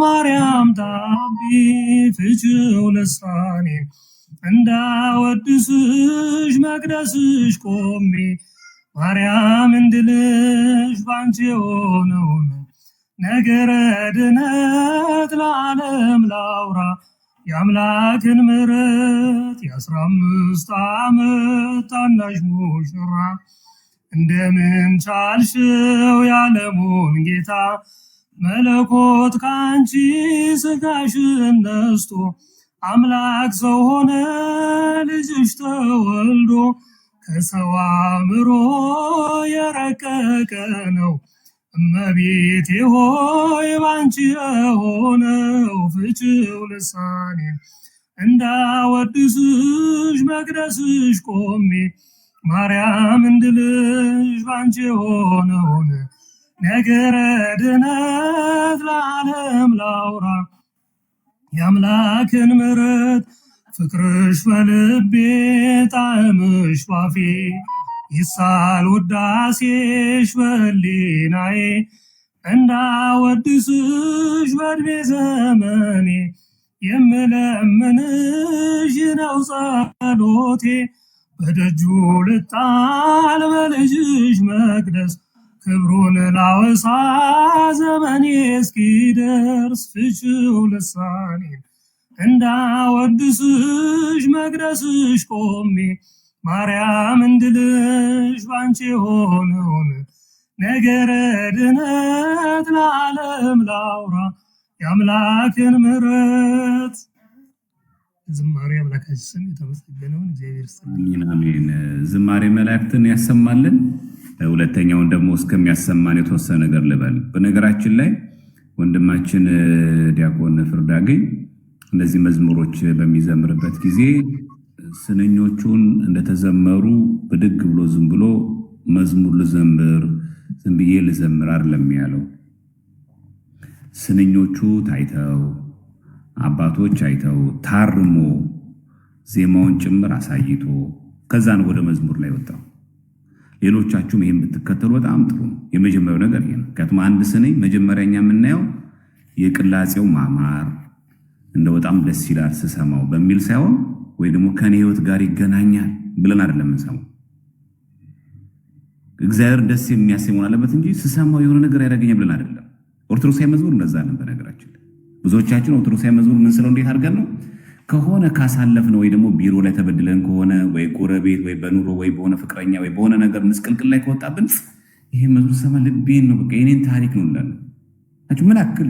ማርያም ታቢ። ፍቺው ልሳኔን እንዳወድስሽ መቅደስሽ ቆሜ ማርያም እንድልሽ ባንቺ የሆነውን ነገረ ድነት ለዓለም ላውራ የአምላክን ምሕረት። የ15 ዓመት ታናሽ ሙሽራ እንደምን ቻልሽው ያለሙን ጌታ መለኮት ካንቺ ሥጋሽን ነስቶ አምላክ ሰው ሆነ ልጅሽ ተወልዶ። ከሰው አእምሮ የረቀቀ ነው እመቤቴ ሆይ ባንቺ የሆነው። ፍቺው ልሳኔን እንዳወድስሽ መቅደስሽ ቆሜ ማርያም እንድልሽ ባንቺ የሆነውን ነገረ ድነት ለዓለም ላውራ የአምላክን ምሕረት። ፍቅርሽ በልቤ ጣዕምሽ ባፌ ይሳል ውዳሴሽ በሕሊናዬ እንዳወድስሽ በዕድሜ ዘመኔ የምለምንሽ ነው ጸሎቴ። በደጁ ልጣል በልጅሽ መቅደስ ክብሩን ላወሳ ዘመኔ እስኪደርስ። ፍቺው ልሳኔን እንዳወድስሽ መቅደስሽ ቆሜ ማርያም እንድልሽ ባንቺ የሆነውን ነገረ ድነት ለዓለም ላውራ የአምላክን ምሕረት። ዝማሬ አምላካችን ስም የተመሰገነውን እግዚአብሔር ይስጥልን። አሜን። ዝማሬ መላእክትን ያሰማልን። ሁለተኛውን ደግሞ እስከሚያሰማን የተወሰነ ነገር ልበል። በነገራችን ላይ ወንድማችን ዲያቆን ፍርዳገኝ እነዚህ መዝሙሮች በሚዘምርበት ጊዜ ስንኞቹን እንደተዘመሩ ብድግ ብሎ ዝም ብሎ መዝሙር ልዘምር ዝም ብዬ ልዘምር አይደለም ያለው። ስንኞቹ ታይተው አባቶች አይተው ታርሞ ዜማውን ጭምር አሳይቶ ከዛ ነው ወደ መዝሙር ላይ ወጣው። ሌሎቻችሁም ይሄን ብትከተሉ በጣም ጥሩ ነው። የመጀመሪያው ነገር ይሄ ነው። ከቱም አንድ ስንኝ መጀመሪያኛ የምናየው የቅላጼው ማማር እንደ በጣም ደስ ይላል ስሰማው በሚል ሳይሆን ወይ ደግሞ ከኔ ህይወት ጋር ይገናኛል ብለን አይደለም እንሰማው። እግዚአብሔር ደስ የሚያሰኝ አለበት እንጂ ስሰማው የሆነ ነገር ያደርገኛል ብለን አይደለም። ኦርቶዶክሳዊ መዝሙር እንደዛ ነው። በነገራችን ብዙዎቻችን ኦርቶዶክሳዊ መዝሙር ምን ስለው እንዴት አድርገን ነው ከሆነ ካሳለፍነው ወይ ደግሞ ቢሮ ላይ ተበድለን ከሆነ ወይ ጎረቤት ወይ በኑሮ ወይ በሆነ ፍቅረኛ ወይ በሆነ ነገር ምስቅልቅል ላይ ከወጣብን ይሄ መዝሙር ሰማ ልቤን ነው በቃ የኔን ታሪክ ነው እንላለን። ምን አክል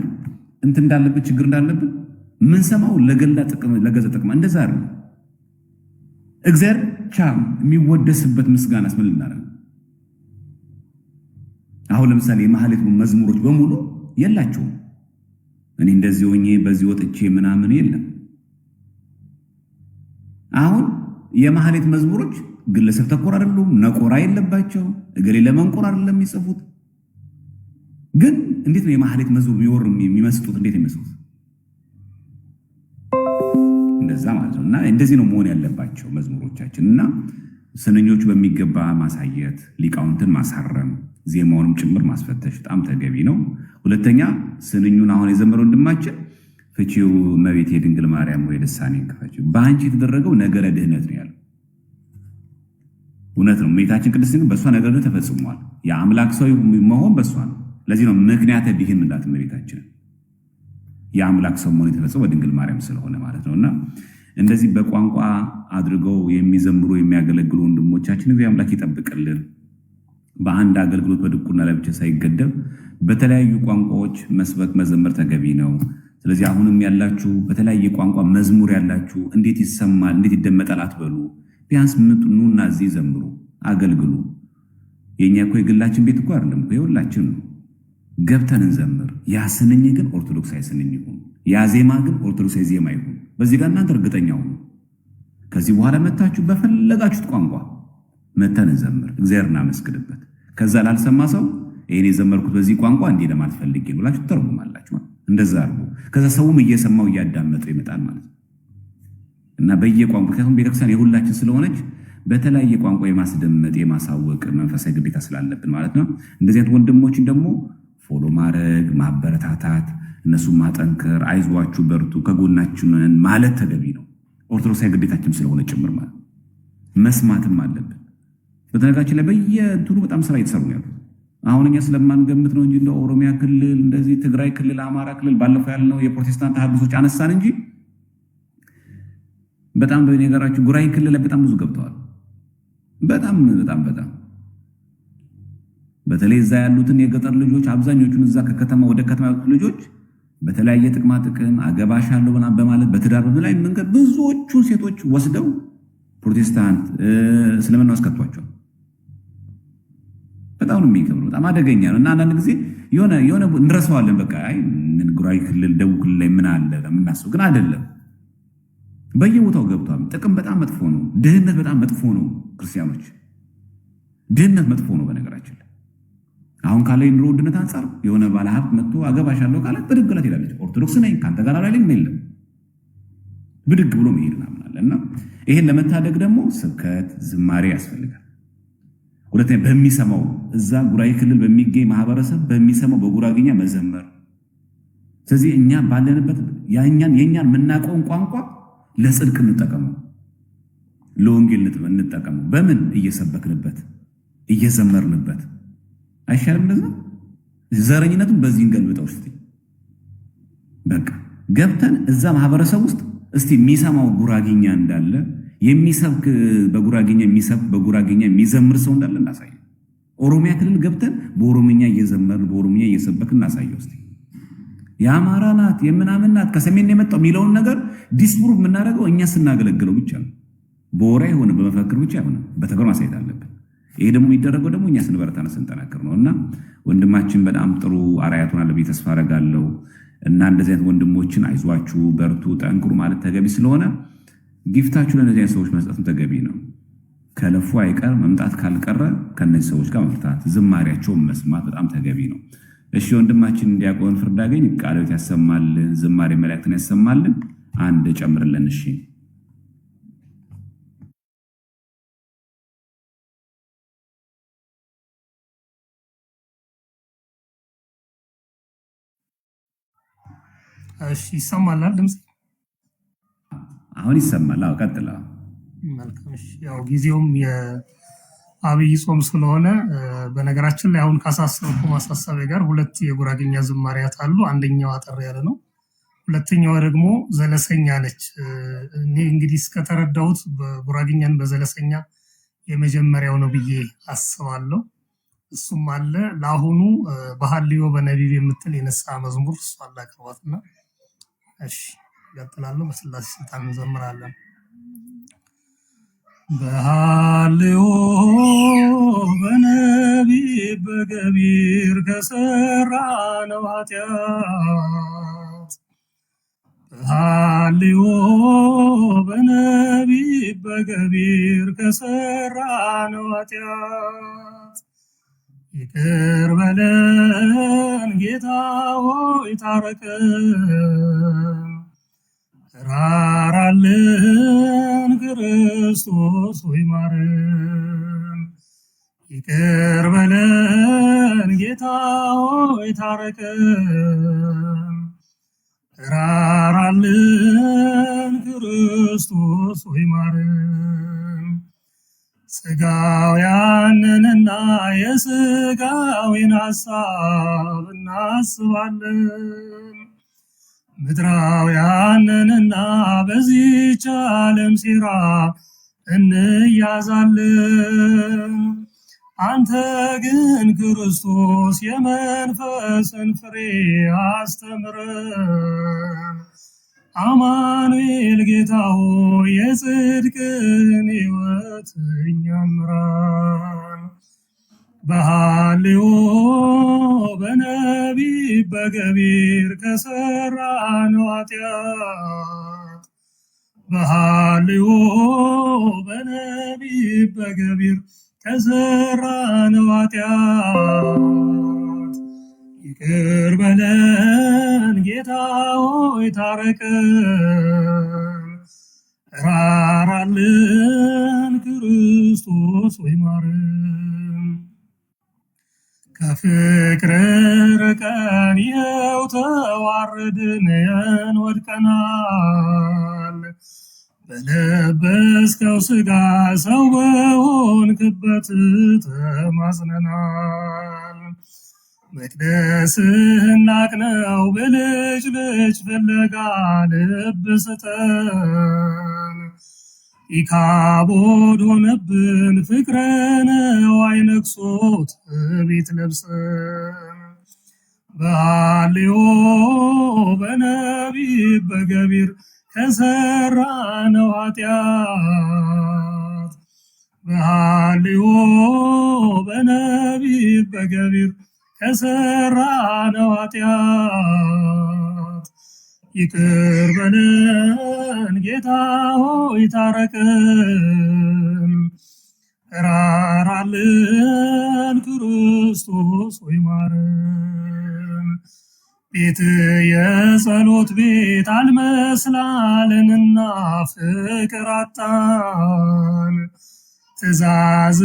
እንትን እንዳለብን ችግር እንዳለብን ምን ሰማው ለገዛ ጥቅም እንደዛ አይደል። እግዚአብሔር ብቻ የሚወደስበት ምስጋናስ ምን ልናደርግ? አሁን ለምሳሌ የማህሌት መዝሙሮች በሙሉ የላቸውም። እኔ እንደዚህ ሆኜ በዚህ ወጥቼ ምናምን የለም። አሁን የማህሌት መዝሙሮች ግለሰብ ተኮር አይደሉም፣ ነቆራ የለባቸው። እገሌ ለመንቆር አይደለም የሚጽፉት። ግን እንዴት ነው የማህሌት መዝሙር የሚመስጡት? እንዴት የሚመስጡት? እንደዛ ማለት ነው። እና እንደዚህ ነው መሆን ያለባቸው መዝሙሮቻችን። እና ስንኞቹ በሚገባ ማሳየት፣ ሊቃውንትን ማሳረም፣ ዜማውንም ጭምር ማስፈተሽ በጣም ተገቢ ነው። ሁለተኛ ስንኙን አሁን የዘመረው ወንድማችን ፍቺው እመቤቴ ድንግል ማርያም ወይ ልሳኔን ክፈቺው በአንቺ የተደረገው ነገረ ድህነት ነው ያለው። እውነት ነው። እመቤታችን ቅድስት ድንግል በእሷ ነገረ ድህነት ተፈጽሟል። የአምላክ ሰው መሆን በእሷ ነው። ለዚህ ነው ምክንያተ ድኅን ምላት እመቤታችን የአምላክ ሰው መሆን የተፈጸመው በድንግል ማርያም ስለሆነ ማለት ነው። እና እንደዚህ በቋንቋ አድርገው የሚዘምሩ የሚያገለግሉ ወንድሞቻችን እግዚአብሔር አምላክ ይጠብቅልን። በአንድ አገልግሎት በድቁና ላይ ብቻ ሳይገደብ በተለያዩ ቋንቋዎች መስበክ መዘመር ተገቢ ነው። ስለዚህ አሁንም ያላችሁ በተለያየ ቋንቋ መዝሙር ያላችሁ እንዴት ይሰማል እንዴት ይደመጣል አትበሉ። ቢያንስ ኑና እዚህ ዘምሩ፣ አገልግሉ። የኛ እኮ የግላችን ቤት እኮ አይደለም እኮ የሁላችን ነው። ገብተን እንዘምር። ያ ስንኝ ግን ኦርቶዶክሳዊ ስንኝ ይሁን፣ ያ ዜማ ግን ኦርቶዶክሳዊ ዜማ ይሁን። በዚህ ጋር እናንተ እርግጠኛ ሁኑ። ከዚህ በኋላ መታችሁ በፈለጋችሁት ቋንቋ መተን እንዘምር፣ እግዚአብሔር እናመስግንበት። ከዛ ላልሰማ ሰው ይሄን የዘመርኩት በዚህ ቋንቋ እንዲህ ለማለት ፈልጌ ነው ብላችሁ ተርጉማላችሁ። እንደዛ አድርጉ። ከዛ ሰውም እየሰማው እያዳመጠው ይመጣል ማለት ነው። እና በየቋንቋ ምክንያቱም ቤተክርስቲያን የሁላችን ስለሆነች በተለያየ ቋንቋ የማስደመጥ የማሳወቅ መንፈሳዊ ግዴታ ስላለብን ማለት ነው። እንደዚህ አይነት ወንድሞችን ደግሞ ፎሎ ማድረግ ማበረታታት፣ እነሱን ማጠንከር፣ አይዟችሁ በርቱ ከጎናችሁ ነን ማለት ተገቢ ነው። ኦርቶዶክሳዊ ግዴታችን ስለሆነ ጭምር ማለት መስማትም አለብን። በተነጋችን ላይ በየእንትኑ በጣም ስራ እየተሰሩ ነው ያሉት። አሁን እኛ ስለማንገምት ነው እንጂ እንደ ኦሮሚያ ክልል እንደዚህ ትግራይ ክልል አማራ ክልል ባለፈው ያልነው የፕሮቴስታንት ተሐድሶች አነሳን እንጂ በጣም በነገራችሁ ጉራይ ክልል ላይ በጣም ብዙ ገብተዋል። በጣም በተለይ እዛ ያሉትን የገጠር ልጆች አብዛኞቹን እዛ ከከተማ ወደ ከተማ ያሉት ልጆች በተለያየ ጥቅማ ጥቅም አገባሻለሁ በማለት በትዳር በላይ መንገድ ብዙዎቹን ሴቶች ወስደው ፕሮቴስታንት እስልምና አስከቷቸው። በጣም ነው የሚከብሩ። በጣም አደገኛ ነው። እና አንዳንድ ጊዜ የሆነ እንረሳዋለን። በቃ አይ ምን ጉራይ ክልል ደቡብ ክልል ላይ ምን አለ ለምናስብ ግን አይደለም። በየቦታው ገብቷል። ጥቅም በጣም መጥፎ ነው። ድህነት በጣም መጥፎ ነው። ክርስቲያኖች ድህነት መጥፎ ነው። በነገራችን ላይ አሁን ካለ የኑሮ ውድነት አንጻር የሆነ ባለሀብት መጥቶ አገባሻለሁ ካለ ብድግ ብላ ትሄዳለች። ኦርቶዶክስ ነኝ ከአንተ ጋር ላይ የለም ብድግ ብሎ መሄድ እናምናለን። እና ይሄን ለመታደግ ደግሞ ስብከት ዝማሬ ያስፈልጋል። ሁለተኛ በሚሰማው እዛ ጉራይ ክልል በሚገኝ ማህበረሰብ በሚሰማው በጉራጌኛ መዘመር። ስለዚህ እኛ ባለንበት የኛን የምናውቀውን ቋንቋ ለጽድቅ እንጠቀመው፣ ለወንጌል እንጠቀመው። በምን እየሰበክንበት እየዘመርንበት አይሻልም? እንደዛ ዘረኝነቱን በዚህ እንገልብጠው። እስቲ በቃ ገብተን እዛ ማህበረሰብ ውስጥ እስቲ የሚሰማው ጉራጌኛ እንዳለ የሚሰብክ በጉራጌኛ የሚሰብክ በጉራጌኛ የሚዘምር ሰው እንዳለ እናሳየው። ኦሮሚያ ክልል ገብተን በኦሮምኛ እየዘመርን በኦሮምኛ እየሰበክን እናሳየው። እስቲ የአማራ ናት የምናምን ናት ከሰሜን የመጣው የሚለውን ነገር ዲስፕሩቭ የምናደርገው እኛ ስናገለግለው ብቻ ነው። በወሬ ሆነ በመፈክር ብቻ ሆነ በተግባር ማሳየት አለብን። ይሄ ደግሞ የሚደረገው ደግሞ እኛ ስንበረታና ስንጠናክር ነው። እና ወንድማችን በጣም ጥሩ አርአያ ትሆናለህ ብዬ ተስፋ አደርጋለሁ። እና እንደዚህ አይነት ወንድሞችን አይዟችሁ በርቱ ጠንክሩ ማለት ተገቢ ስለሆነ ጊፍታችሁ ለነዚህ አይነት ሰዎች መስጠትም ተገቢ ነው። ከለፉ አይቀር መምጣት ካልቀረ ከነዚህ ሰዎች ጋር መፍታት ዝማሬያቸውን መስማት በጣም ተገቢ ነው። እሺ ወንድማችን እንዲያቆን ፍርድ አገኝ ቃልዎት ያሰማልን፣ ዝማሬ መላእክትን ያሰማልን። አንድ ጨምርልን። እሺ እሺ ይሰማል ድምጽ? አሁን ይሰማል። አዎ ቀጥላ። መልካም። እሺ ያው ጊዜውም የአብይ ጾም ስለሆነ በነገራችን ላይ አሁን ካሳሰብኩ ማሳሰቢያ ጋር ሁለት የጉራጌኛ ዝማሪያት አሉ። አንደኛው አጠር ያለ ነው፣ ሁለተኛዋ ደግሞ ዘለሰኛ ነች። እኔ እንግዲህ እስከተረዳሁት በጉራግኛን በዘለሰኛ የመጀመሪያው ነው ብዬ አስባለሁ። እሱም አለ። ለአሁኑ በሐልዮ በነቢብ የምትል የንስሐ መዝሙር እሷን ላቅርባትና እሺ እቀጥላለሁ። በስላሴ ስልጣን እንዘምራለን። በሐልዮ በነቢብ በገቢር ከሰራነው ኃጢአት በሐልዮ በነቢብ በገቢር ከሰራነው ኃጢአት ይቅር በለን ጌታ ሆይ ታረቀን፣ ራራልን ክርስቶስ ሆይ ማረን። ይቅር በለን ጌታ ሆይ ታረቀን፣ ራራልን ክርስቶስ ሆይ ማረን። ሥጋውያንንና የሥጋዊን ሐሳብ እናስባለን፣ ምድራውያንንና በዚህች ዓለም ሴራ እንያዛለን። አንተ ግን ክርስቶስ የመንፈስን ፍሬ አስተምረን። አማኑኤል ጌታ ሆይ የጽድቅን ሕይወት እኛን ምራን። በሐልዮ በነቢብ በገቢር ከሰራነው ኃጢአት በሐልዮ በነቢብ በገቢር ከሰራነው ኃጢአት ይቅር በለን ጌታ ሆይ ታረቀን፣ ራራልን ክርስቶስ ሆይ ማረን። ከፍቅር ርቀን ይኸው ተዋረድን ወድቀናል። በለበስከው ሥጋ ሰው በሆንክበት ተማጽነናል። መቅደስህን ናቅነው ብልጭልጭ ፍለጋ ልብ ስጠን። ኢካቦድ ሆነብን ፍቅረ ነዋይ ነግሶ ትዕቢት ለብሰን። በሐልዮ በነቢብ በገቢር ከሰራነው ኃጢአት በሐልዮ በነቢብ በገቢር ከሰራነው ኃጢአት ይቅር በለን ጌታ ሆይ ታረቀን፣ ራራልን ክርስቶስ ሆይ ማረን። ቤት የጸሎት ቤት አልመስላለንና ፍቅር አጣን። ትእዛዝ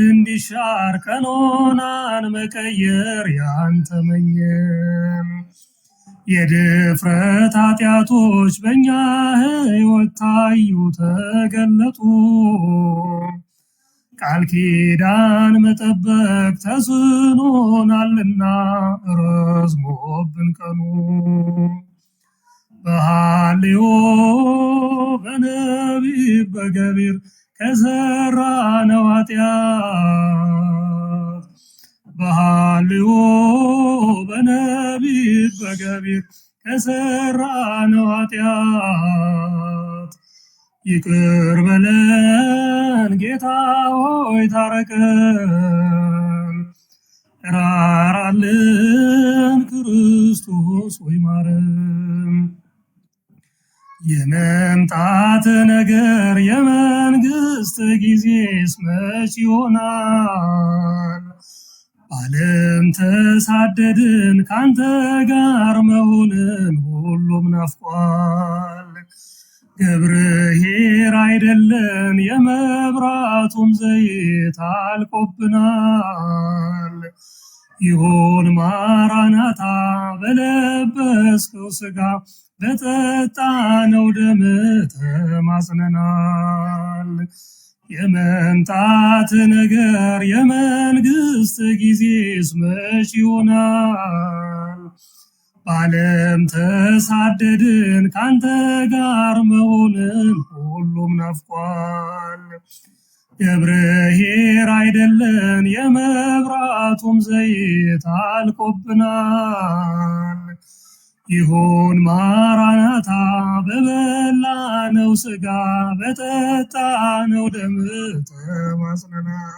እንዲሻር ቀኖናን መቀየር ያንተ መኘን። የድፍረት ኃጢአቶች በእኛ ሕይወት ታዩ ተገለጡ። ቃል ኪዳን መጠበቅ ተስኖናልና ረዝሞብን ቀኑ። በሐልዮ በነቢብ በገቢር ከሰራነው ኃጢአት በሐልዮ በነቢብ በገቢር ከሰራነው ኃጢአት ይቅር በለን ጌታ ሆይ ታረቀን፣ ራራልን ክርስቶስ ሆይ ማረን። የመምጣት ነገር የመንግስት ጊዜስ መች ይሆናል? ዓለም ተሳደድን ካንተ ጋር መሆንን ሁሉም ናፍቋል። ገብርኄር አይደለን የመብራቱም ዘይት አልቆብናል። ይሆን ማራናታ በለበስከው ሥጋ በጠጣነው ደም ተማጽነናል። የመምጣት ነገር የመንግስት ጊዜስ መች ይሆናል? በዓለም ተሳደድን ካንተ ጋር መሆንን ሁሉም ናፍቋል። ገብርኄር አይደለን የመብራቱም ዘይት አልቆብናል። ይሁን ማራናታ በበላነው ሥጋ በጠጣነው ደም ተማጽነናል።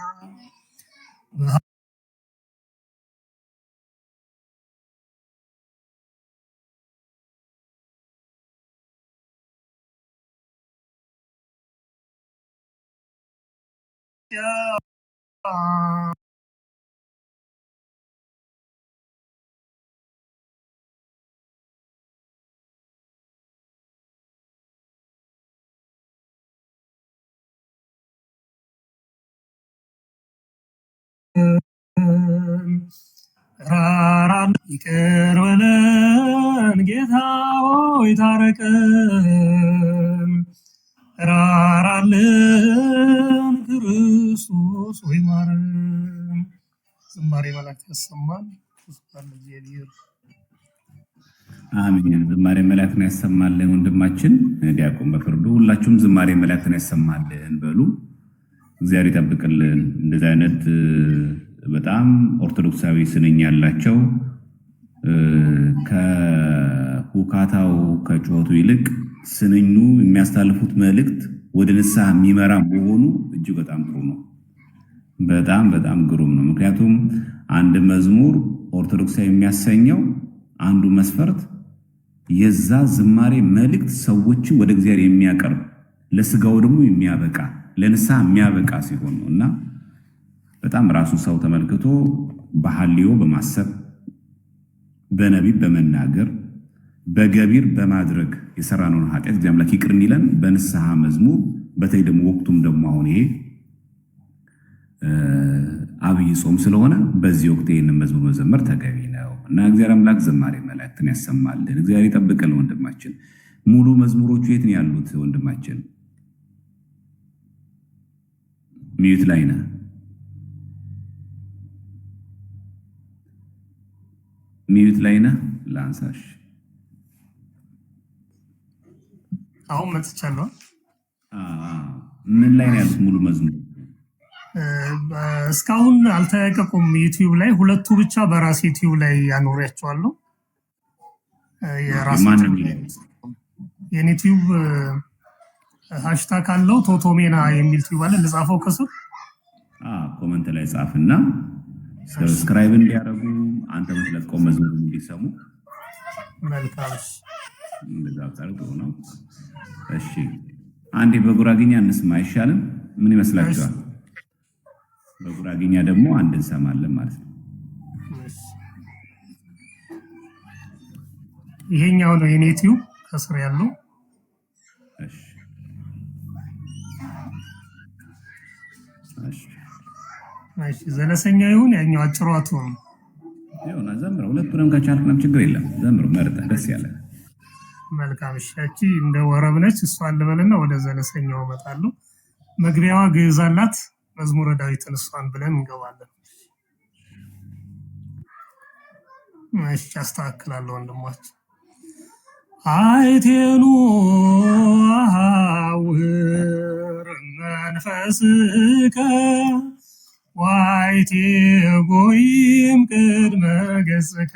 ራራን ይቅር በለን ጌታ ሆይ ታረቀን። ራራልን ክርስቶስ ሆይ ማረን። ዝማሬ መላእክት ያሰማል። አሜን። ዝማሬ መላእክትን ያሰማልን። ወንድማችን ዲያቆን በፍርዱ ሁላችሁም ዝማሬ መላእክትን ያሰማልን በሉ። እግዚአብሔር ይጠብቅልን። እንደዚህ አይነት በጣም ኦርቶዶክሳዊ ስንኝ ያላቸው ከሁካታው ከጩኸቱ ይልቅ ስንኙ የሚያስተላልፉት መልእክት ወደ ንስሐ የሚመራ መሆኑ እጅግ በጣም ጥሩ ነው። በጣም በጣም ግሩም ነው። ምክንያቱም አንድ መዝሙር ኦርቶዶክሳዊ የሚያሰኘው አንዱ መስፈርት የዛ ዝማሬ መልእክት ሰዎችን ወደ እግዚአብሔር የሚያቀርብ ለስጋው ደግሞ የሚያበቃ ለንስሐ የሚያበቃ ሲሆን ነው እና በጣም ራሱ ሰው ተመልክቶ በሐልዮ በማሰብ በነቢብ በመናገር በገቢር በማድረግ የሰራነውን ኃጢአት እግዚአብሔር አምላክ ይቅር እንዲለን በንስሐ መዝሙር በተለይ ደግሞ ወቅቱም ደግሞ አሁን ይሄ አብይ ጾም ስለሆነ በዚህ ወቅት ይህንን መዝሙር መዘመር ተገቢ ነው እና እግዚአብሔር አምላክ ዝማሬ መላእክትን ያሰማልን። እግዚአብሔር ይጠብቅልን። ወንድማችን ሙሉ መዝሙሮቹ የት ነው ያሉት? ወንድማችን ሚዩት ላይ ነህ። ሚዩት ላይ ነህ። ላንሳሽ። አሁን መጥቻለሁ። ምን ላይ ነው ያሉት ሙሉ መዝሙር? እስካሁን አልተለቀቁም። ዩቲዩብ ላይ ሁለቱ ብቻ በራስ ዩቲዩብ ላይ ያኖሪያቸዋለሁ። የኔ ዩቲዩብ ሃሽታግ አለው ቶቶሜና የሚል ዩቲዩብ አለ። ልጻፈው ከስር ኮመንት ላይ ጻፍና ሰብስክራይብ እንዲያደርጉ አንተ የምትለቀው መዝሙር እንዲሰሙ። መልካም እንደዛ ታርቁ ነው። እሺ አንዴ በጉራግኛ እንስማ አይሻልም? ምን ይመስላችኋል? በጉራግኛ ደግሞ አንድ እንሰማለን ማለት ነው። ይሄኛው ነው የኔ ዩቲዩብ ከስር ያለው። እሺ እሺ ዘለሰኛ ይሁን ያኛው አጭሯቱ ነው። ይሁን ዘምረው። ሁለቱንም ከቻልክም ችግር የለም። ዘምረው መርጠህ ደስ ያለ። መልካም እሺ። እቺ እንደ ወረብ ነች። እሷን ልበልና ወደ ዘለሰኛው እመጣለሁ። መግቢያዋ ግዕዝ አላት። መዝሙረ ዳዊትን እሷን ብለን እንገባለን። እሺ አስተካክላለሁ ወንድማችን። አይቴኑ አሐውር መንፈስከ ዋይቴ ጎይም ቅድመ ገጽከ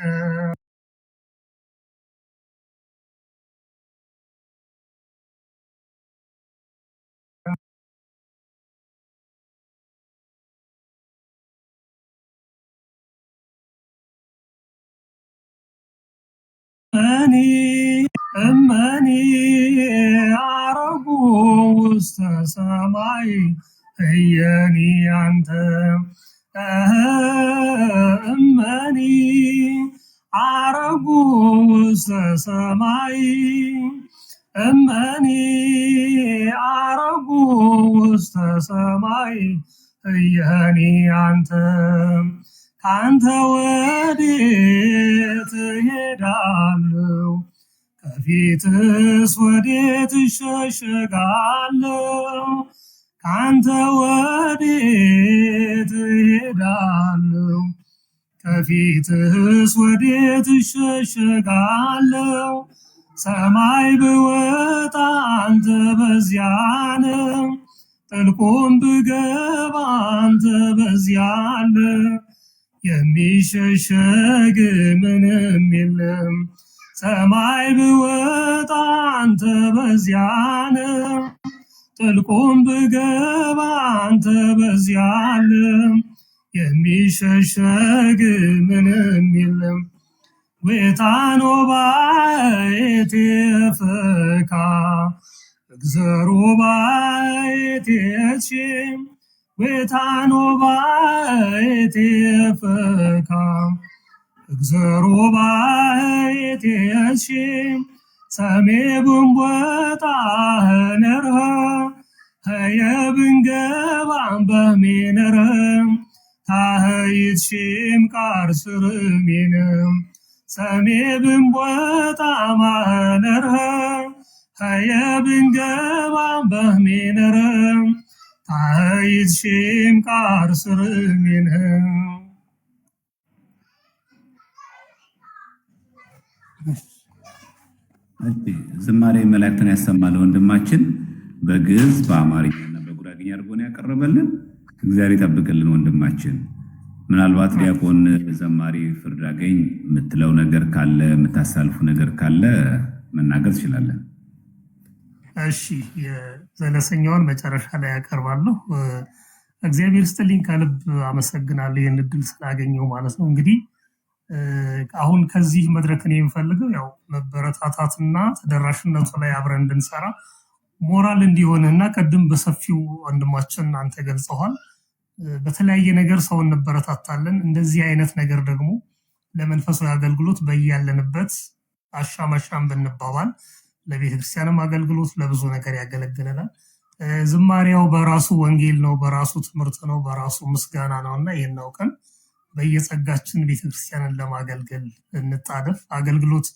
እመኒ አረጉ ውስተ ሰማይ እየኒ አንተ እመኒ አረጉ ውስተ ሰማይ እመኒ አረጉ ውስተ ሰማይ እየኒ አንተ ካንተ ወዴት እሄዳለሁ? ከፊትስ ወዴት እሸሸጋለሁ? ካንተ ወዴት እሄዳለሁ? ከፊትህስ ወዴት እሸሸጋለሁ? ሰማይ ብወጣ አንተ በዚያ ነህ፣ ጥልቁም ብገባ አንተ በዚያ አለ። የሚሸሸግ ምንም የለም። ሰማይ ብወጣ አንተ በዚያ ነህ፣ ጥልቁም ብገባ አንተ በዚያ አለ። የሚሸሸግ ምንም የለም። ዌታኖ ባየቴፈካ እግዘሮ ባየቴችም ዌታኖ ባየቴፈካ እግዘሮ ባየቴችም ሰሜ ብንቦጣ ነርሃ ሀየብንገባም በሜነረም ታህይትሽም ቃር ስርሜንም ሰሜ ብንቦጣ ማነርሃ ሀየብንገባም በሜነረም ታህይትሽም ቃር ስርሜንም። ዝማሬ መላእክትን ያሰማል ወንድማችን በግዕዝ በአማርኛና በጉራግኛ አድርጎ ነው ያቀረበልን። እግዚአብሔር ይጠብቅልን ወንድማችን። ምናልባት ዲያቆን ዘማሪ ፍርዳገኝ የምትለው ነገር ካለ የምታሳልፉ ነገር ካለ መናገር ትችላለን። እሺ፣ የዘለሰኛውን መጨረሻ ላይ ያቀርባለሁ። እግዚአብሔር ይስጥልኝ፣ ከልብ አመሰግናለሁ ይህን እድል ስላገኘው ማለት ነው። እንግዲህ አሁን ከዚህ መድረክን የምፈልገው ያው መበረታታትና ተደራሽነቱ ላይ አብረን እንድንሰራ ሞራል እንዲሆንና ቅድም በሰፊው ወንድማችን አንተ ገልጸዋል። በተለያየ ነገር ሰው እንበረታታለን። እንደዚህ አይነት ነገር ደግሞ ለመንፈሳዊ አገልግሎት በያለንበት አሻም ብንባባል ለቤተክርስቲያንም አገልግሎት ለብዙ ነገር ያገለግለናል። ዝማሬው በራሱ ወንጌል ነው፣ በራሱ ትምህርት ነው፣ በራሱ ምስጋና ነውና ይሄን አውቀን በየጸጋችን ቤተክርስቲያንን ለማገልገል እንጣደፍ። አገልግሎት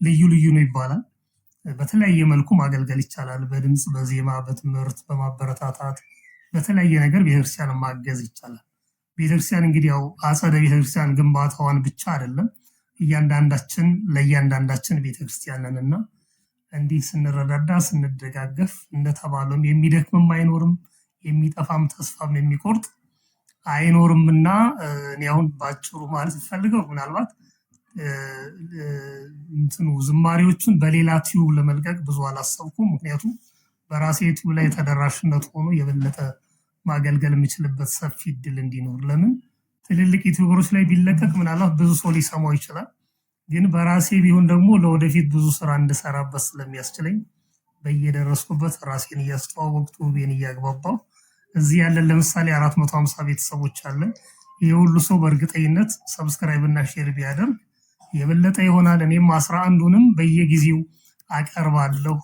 ልዩ ልዩ ነው ይባላል። በተለያየ መልኩ ማገልገል ይቻላል። በድምጽ፣ በዜማ፣ በትምህርት፣ በማበረታታት በተለያየ ነገር ቤተክርስቲያንን ማገዝ ይቻላል። ቤተክርስቲያን እንግዲህ ያው አጸደ ቤተክርስቲያን ግንባታዋን ብቻ አይደለም፣ እያንዳንዳችን ለእያንዳንዳችን ቤተክርስቲያንንና እንዲህ ስንረዳዳ ስንደጋገፍ እንደተባለም የሚደክምም አይኖርም፣ የሚጠፋም ተስፋም የሚቆርጥ አይኖርምና እኔ አሁን ባጭሩ ማለት ፈልገው ምናልባት ዝማሬዎቹን በሌላ ቲዩብ ለመልቀቅ ብዙ አላሰብኩም። ምክንያቱም በራሴ ቲዩብ ላይ ተደራሽነት ሆኖ የበለጠ ማገልገል የምችልበት ሰፊ እድል እንዲኖር፣ ለምን ትልልቅ ዩቲዩበሮች ላይ ቢለቀቅ ምናልባት ብዙ ሰው ሊሰማው ይችላል። ግን በራሴ ቢሆን ደግሞ ለወደፊት ብዙ ስራ እንድሰራበት ስለሚያስችለኝ በየደረስኩበት ራሴን እያስተዋወቅኩ ቱቤን እያግባባው እዚህ ያለን ለምሳሌ 450 ቤተሰቦች አለን። ይሄ ሁሉ ሰው በእርግጠኝነት ሰብስክራይብ እና ሼር ቢያደርግ የበለጠ ይሆናል። እኔም 11ዱንም በየጊዜው አቀርባለሁ።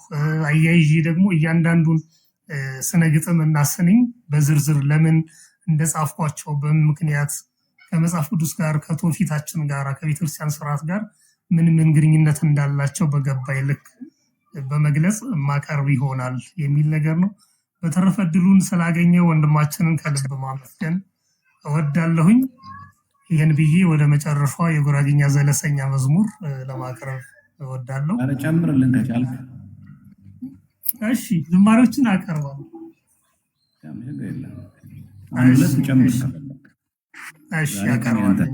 አያይዤ ደግሞ እያንዳንዱን ስነ ግጥም እና ስንኝ በዝርዝር ለምን እንደጻፍኳቸው በምን ምክንያት ከመጽሐፍ ቅዱስ ጋር ከትውፊታችን ጋር ከቤተክርስቲያን ስርዓት ጋር ምን ግንኙነት እንዳላቸው በገባይ ልክ በመግለጽ ማቀርብ ይሆናል የሚል ነገር ነው። በተረፈ እድሉን ስላገኘ ወንድማችንን ከልብ ማመስገን እወዳለሁኝ። ይህን ብዬ ወደ መጨረሻዋ የጉራግኛ ዘለሰኛ መዝሙር ለማቅረብ እወዳለሁ። አረ ጨምርልን ከቻልክ። እሺ፣ ዝማሬዎችን አቀርባለሁ። እሺ፣ አቀርባለሁ።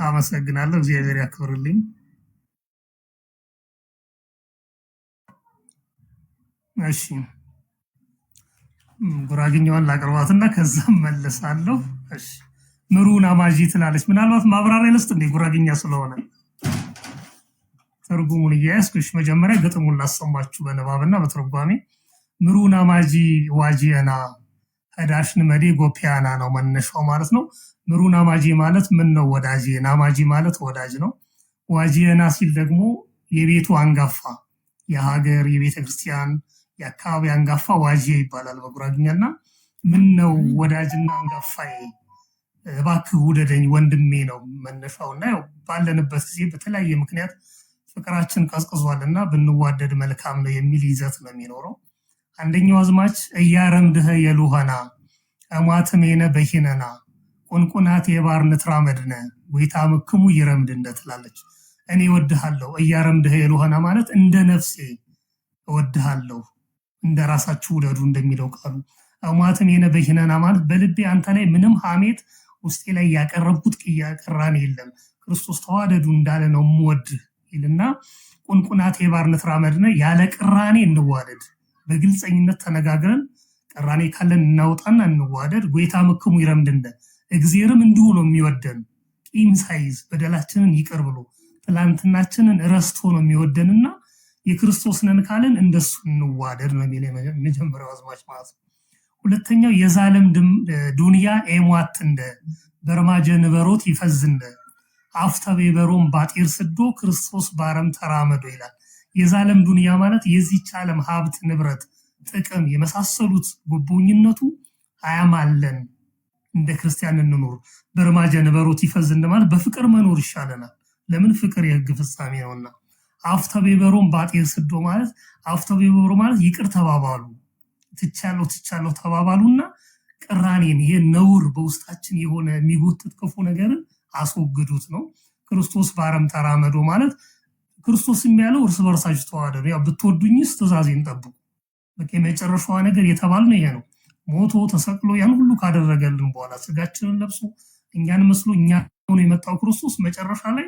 አመሰግናለሁ። እግዚአብሔር ያክብርልኝ። እሺ፣ ጉራግኛዋን ላቅርባትና ከዛም መለሳለሁ። እሺ፣ ምሩን አማጂ ትላለች። ምናልባት ማብራሪያ ልስጥ እንደ ጉራግኛ ስለሆነ ትርጉሙን እያያዝኩሽ መጀመሪያ ግጥሙን ላሰማችሁ በንባብና በትርጓሜ። ምሩን አማጂ ዋጂና ህዳሽን መዴ ጎፒያና ነው መነሻው ማለት ነው። ምሩን አማጂ ማለት ምን ነው? ወዳጄ። ናማጂ ማለት ወዳጅ ነው። ዋጂና ሲል ደግሞ የቤቱ አንጋፋ፣ የሀገር የቤተክርስቲያን የአካባቢ አንጋፋ ዋጂ ይባላል በጉራግኛና ምን ነው ወዳጅና አንጋፋዬ እባክህ ውደደኝ ወንድሜ ነው መነሻውና ያው ባለንበት ጊዜ በተለያየ ምክንያት ፍቅራችን ቀዝቅዟልና ብንዋደድ መልካም ነው የሚል ይዘት ነው የሚኖረው። አንደኛው አዝማች እያረምድህ የሉሃና አማትሜነ በሂነና ቁንቁናት የባርነት ራመድነ ወይታ መክሙ ይረምድ እንደትላለች። እኔ ወድሃለሁ እያረምድህ የሉሃና ማለት እንደ ነፍሴ ወድሃለሁ እንደ ራሳችሁ ውደዱ እንደሚለው ቃሉ አሟትም የነበይነና ማለት በልቤ አንተ ላይ ምንም ሐሜት ውስጤ ላይ ያቀረብኩት ቅራኔ የለም ክርስቶስ ተዋደዱ እንዳለ ነው ምወድ ይልና ቁንቁናት የባርነት ራመድነ ያለ ቅራኔ እንዋደድ በግልጽኝነት ተነጋግረን ቅራኔ ካለን እናውጣና እንዋደድ ጎይታ መክሙ ይረምድ እንደ እግዚአብሔርም እንዲሁ ነው የሚወደን ቂም ሳይዝ በደላችንን ይቅር ብሎ ትላንትናችንን ረስቶ ነው የሚወደንና የክርስቶስ ነን ካለን እንደሱ እንዋደድ ነው የሚለው መጀመሪያው አዝማች ማለት ነው። ሁለተኛው የዛለም ዱንያ ኤሟት እንደ በርማጀ ንበሮት ይፈዝንደ አፍተቤ በሮም ባጢር ስዶ ክርስቶስ ባረም ተራመዶ ይላል። የዛለም ዱንያ ማለት የዚህች ዓለም ሀብት ንብረት ጥቅም የመሳሰሉት ጉቦኝነቱ አያማለን እንደ ክርስቲያን እንኖር በርማጀ ንበሮት ይፈዝንደ ማለት በፍቅር መኖር ይሻለናል። ለምን ፍቅር የሕግ ፍጻሜ ነውና። አፍተቤ በሮም ባጢር ስዶ ማለት አፍተቤ በሮ ማለት ይቅር ተባባሉ ትቻለው ተባባሉና ቅራኔን የነውር በውስጣችን የሆነ የሚጎትት ክፉ ነገርን አስወግዱት ነው። ክርስቶስ ባረም ተራመዶ ማለት ክርስቶስ የሚያለው እርስ በርሳችሁ ተዋደዱ ያው ብትወዱኝስ ትእዛዜን ጠብቁ በቃ የመጨረሻው ነገር የተባልነው ይሄ ነው። ሞቶ ተሰቅሎ ያን ሁሉ ካደረገልን በኋላ ስጋችንን ለብሶ እኛን መስሎ እኛን ሆኖ የመጣው ክርስቶስ መጨረሻ ላይ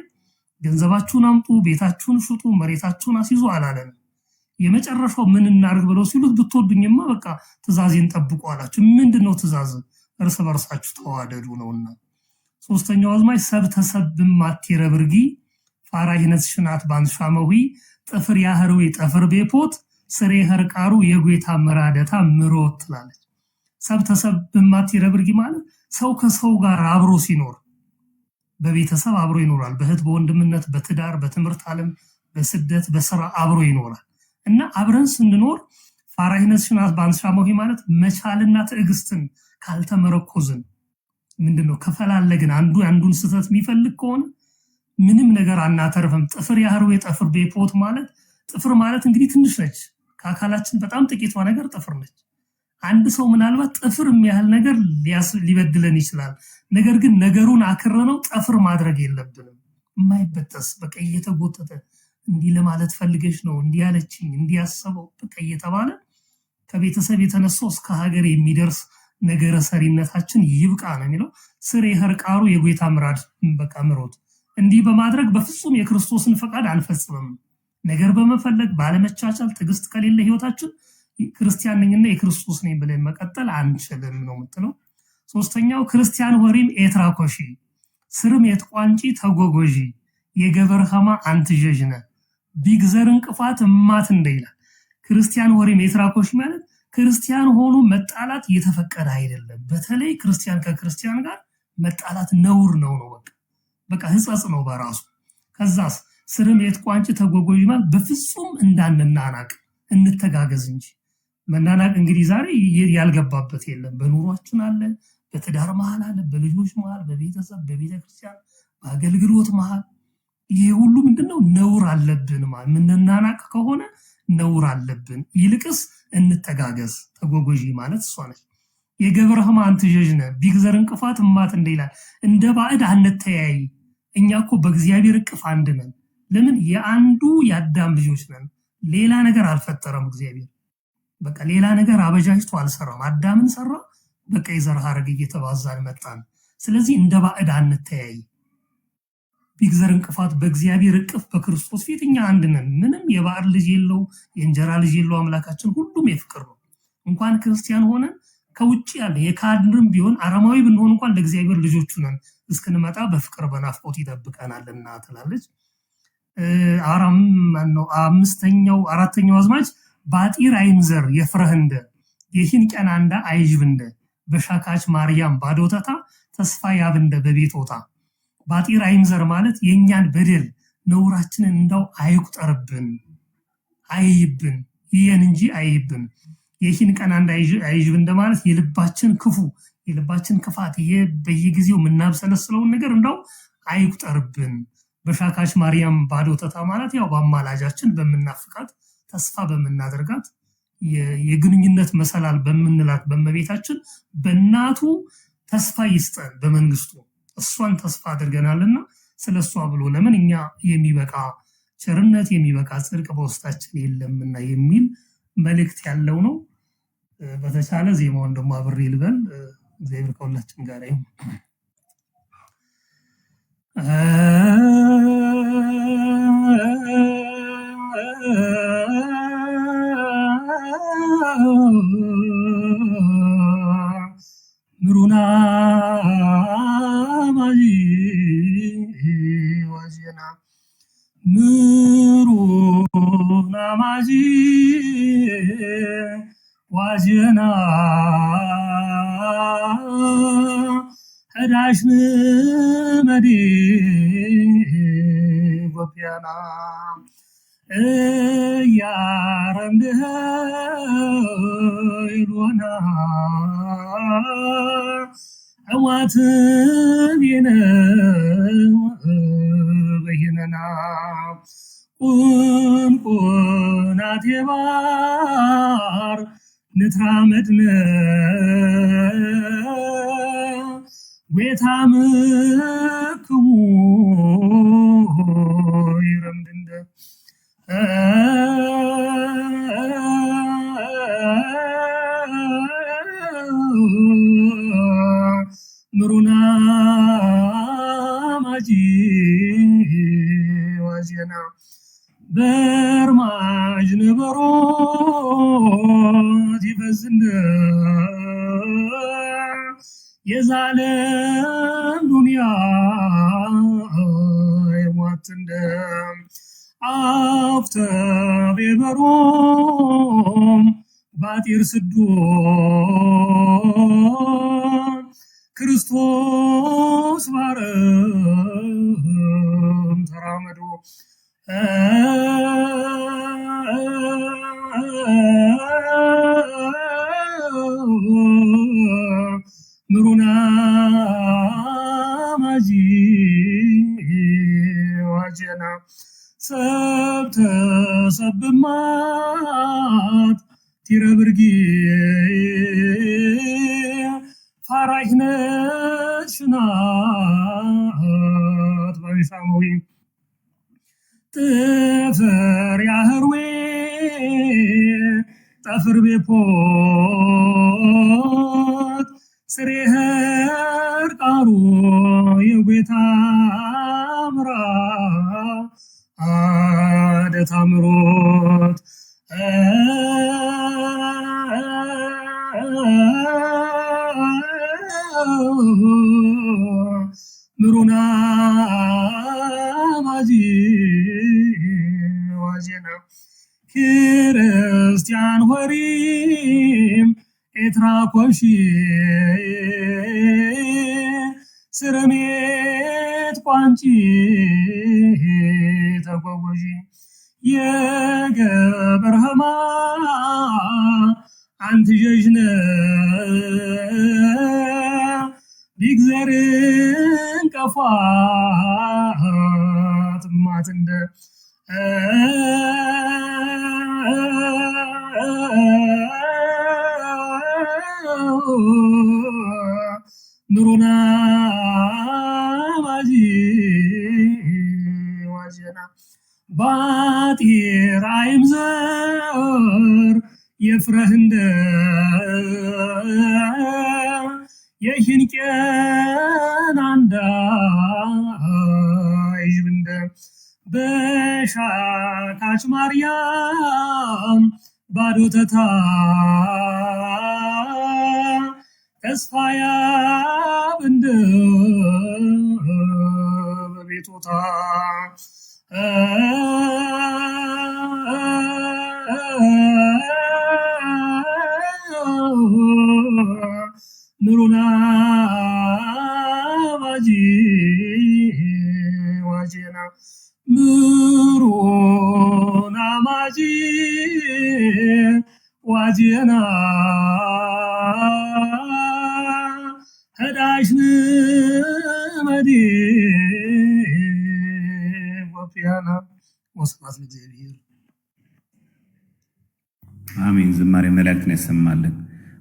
ገንዘባችሁን አምጡ ቤታችሁን ሽጡ መሬታችሁን አስይዙ አላለን። የመጨረሻው ምን እናርግ ብለው ሲሉት ብትወዱኝማ በቃ ትእዛዜን ጠብቁ አላችሁ። ምንድነው ትእዛዝ? እርስ በርሳችሁ ተዋደዱ ነውና። ሶስተኛው አዝማች ሰብተሰብም ማቴረብርጊ ፋራይነት ሽናት ባንሻመዊ ጥፍር ያህርዌ ጥፍር ቤፖት ስሬ ህርቃሩ የጎይታ መራደታ ምሮት ትላለች። ሰብተሰብም ማቴረብርጊ ማለት ሰው ከሰው ጋር አብሮ ሲኖር በቤተሰብ አብሮ ይኖራል፣ በእህት በወንድምነት በትዳር በትምህርት ዓለም በስደት በስራ አብሮ ይኖራል እና አብረን ስንኖር ፋራይነት ሽናት ባንሻመዊ ማለት መቻልና ትዕግስትን ካልተመረኮዝን ምንድነው ከፈላለግን አንዱን ስተት የሚፈልግ ከሆነ ምንም ነገር አናተርፍም። ጥፍር ያህርዌ ጥፍር ቤፖት ማለት ጥፍር ማለት እንግዲህ ትንሽ ነች ከአካላችን በጣም ጥቂቷ ነገር ጥፍር ነች። አንድ ሰው ምናልባት ጥፍር የሚያህል ነገር ሊበድለን ይችላል። ነገር ግን ነገሩን አክረነው ጥፍር ማድረግ የለብንም። የማይበጠስ በቃ እየተጎተተ እንዲህ ለማለት ፈልገሽ ነው እንዲህ ያለችኝ እንዲህ ያሰበው በቃ እየተባለ ከቤተሰብ የተነሳው እስከ ሀገር የሚደርስ ነገረ ሰሪነታችን ይብቃ ነው የሚለው። ስሬ ህርቃሩ የጎይታ ምራድ በቃ ምሮት እንዲህ በማድረግ በፍጹም የክርስቶስን ፈቃድ አንፈጽምም። ነገር በመፈለግ ባለመቻቻል ትዕግስት ከሌለ ህይወታችን ክርስቲያን ነኝና የክርስቶስ ነኝ ብለን መቀጠል አንችልም ነው የምትለው። ሶስተኛው ክርስቲያን ወሪም ኤትራኮሺ ስርም የትቋንጪ ተጎጎጂ የገበርሃማ አንትጀጅነ ቢግዘር እንቅፋት ማት እንደይላል። ክርስቲያን ወሪም ኤትራኮሺ ማለት ክርስቲያን ሆኖ መጣላት እየተፈቀደ አይደለም። በተለይ ክርስቲያን ከክርስቲያን ጋር መጣላት ነውር ነው በቃ ህጸጽ ነው በራሱ። ከዛስ ስርም የትቋንጪ ተጎጎጂ ማለት በፍጹም እንዳንናናቅ እንተጋገዝ እንጂ መናናቅ እንግዲህ ዛሬ ያልገባበት የለም። በኑሯችን አለ፣ በትዳር መሃል አለ፣ በልጆች መሃል፣ በቤተሰብ በቤተክርስቲያን በአገልግሎት መሃል ይሄ ሁሉ ምንድነው ነውር አለብን ማለት ምንናናቅ ከሆነ ነውር አለብን። ይልቅስ እንተጋገዝ። ተጎጎጂ ማለት እሷ ነች። የገብረህማ አንትጀጅነ ቢግዘር እንቅፋት ማት እንደይላል እንደ ባዕድ አንተያይ። እኛ እኮ በእግዚአብሔር እቅፍ አንድ ነን። ለምን የአንዱ የአዳም ልጆች ነን። ሌላ ነገር አልፈጠረም እግዚአብሔር። በቃ ሌላ ነገር አበጃጅቶ አልሰራም። አዳምን ሰራ፣ በቃ የዘር ሐረግ እየተባዛን መጣን። ስለዚህ እንደ ባዕድ አንተያይ። ቢግዘር እንቅፋት በእግዚአብሔር እቅፍ በክርስቶስ ፊት እኛ አንድ ነን። ምንም የባዕድ ልጅ የለው የእንጀራ ልጅ የለው። አምላካችን ሁሉም የፍቅር ነው። እንኳን ክርስቲያን ሆነን ከውጭ ያለ የካድርም ቢሆን አረማዊ ብንሆን እንኳን ለእግዚአብሔር ልጆቹ ነን። እስክንመጣ በፍቅር በናፍቆት ይጠብቀናልና ትላለች። አራተኛው አዝማች ባጢር አይንዘር የፍረህንደ የሂን ቀናንዳ አይጅብንደ በሻካች ማርያም ባዶተታ ተስፋ ያብንደ በቤቶታ። ባጢር አይንዘር ማለት የኛን በደል ነውራችንን እንዳው አይቁጠርብን አይይብን ይየን እንጂ አይይብን። የሂን ቀናንዳ አይጅብንደ ማለት የልባችን ክፉ የልባችን ክፋት በየጊዜው ምናብሰለስለውን ነገር እንዳው አይቁጠርብን። በሻካች ማርያም ባዶተታ ማለት ያው በአማላጃችን በመናፍቃት ተስፋ በመናደርጋት የግንኙነት መሰላል በመንላት በመቤታችን በእናቱ ተስፋ ይስጠን በመንግስቱ። እሷን ተስፋ አድርገናልና ስለሷ ብሎ ለምን እኛ የሚበቃ ቸርነት የሚበቃ ጽድቅ በውስጣችን የለምና የሚል መልእክት ያለው ነው። በተቻለ ዜማውን ደግሞ አብሬ ልበል። እግዚአብሔር ከሁላችን ጋር ይሁን። ምሩና ማጂ ዋጂና ምሩና ማጂ ዋጂና ሄዳሽ መዲ ጎፒያና ያረንድህ ይሉና አዋትን የነ በይነና ቁንቁናት የባር ንትራመድነ ዌታምክሙ ይረምድንደ ምሩና ማጂ ዋዜና በርማጅ ነበሮት ይፈዝንደ የዛለም ዱንያ የሟትንደ አፍተ ቤበሮም ባጢር ስዶ ክርስቶስ ባረም ተራመዶ ምሩና ማጂ ዋጀና ሰብተ ሰብማት ቲረብርጊ ፋራይነት ሽናት ባይሳሞዊ ጥፍር ያህርዌ ጠፍር ቤፖት ስሬህር ቃሩ የጌታ ምራ አደታምሮት ምሩና ማጂ ዋዜና ክርስቲያን ሆሪም ኤትራ ኮሺ ስረሜት ቋንጪ ተጓጓዢ የገበርህማ አንት ጀጅነ ቢግዘርን ቀፋት ማትንደ ምሩና ማጂ ዋጀና ባጢር አይምዘር የፍረህንደ የሽንቄን አንዳ ይጅብንደ በሻካች ማርያም ባዶተታ ተስፋያ ብንደ በቤቶታ ምሩና ማጂ ዋጄና ምሩና ማጂ ዋጄና ሄዳሽን መዲ ወፊያና ወስብሐት ለእግዚአብሔር። አሜን። ዝማሬ መላእክትን ያሰማልን።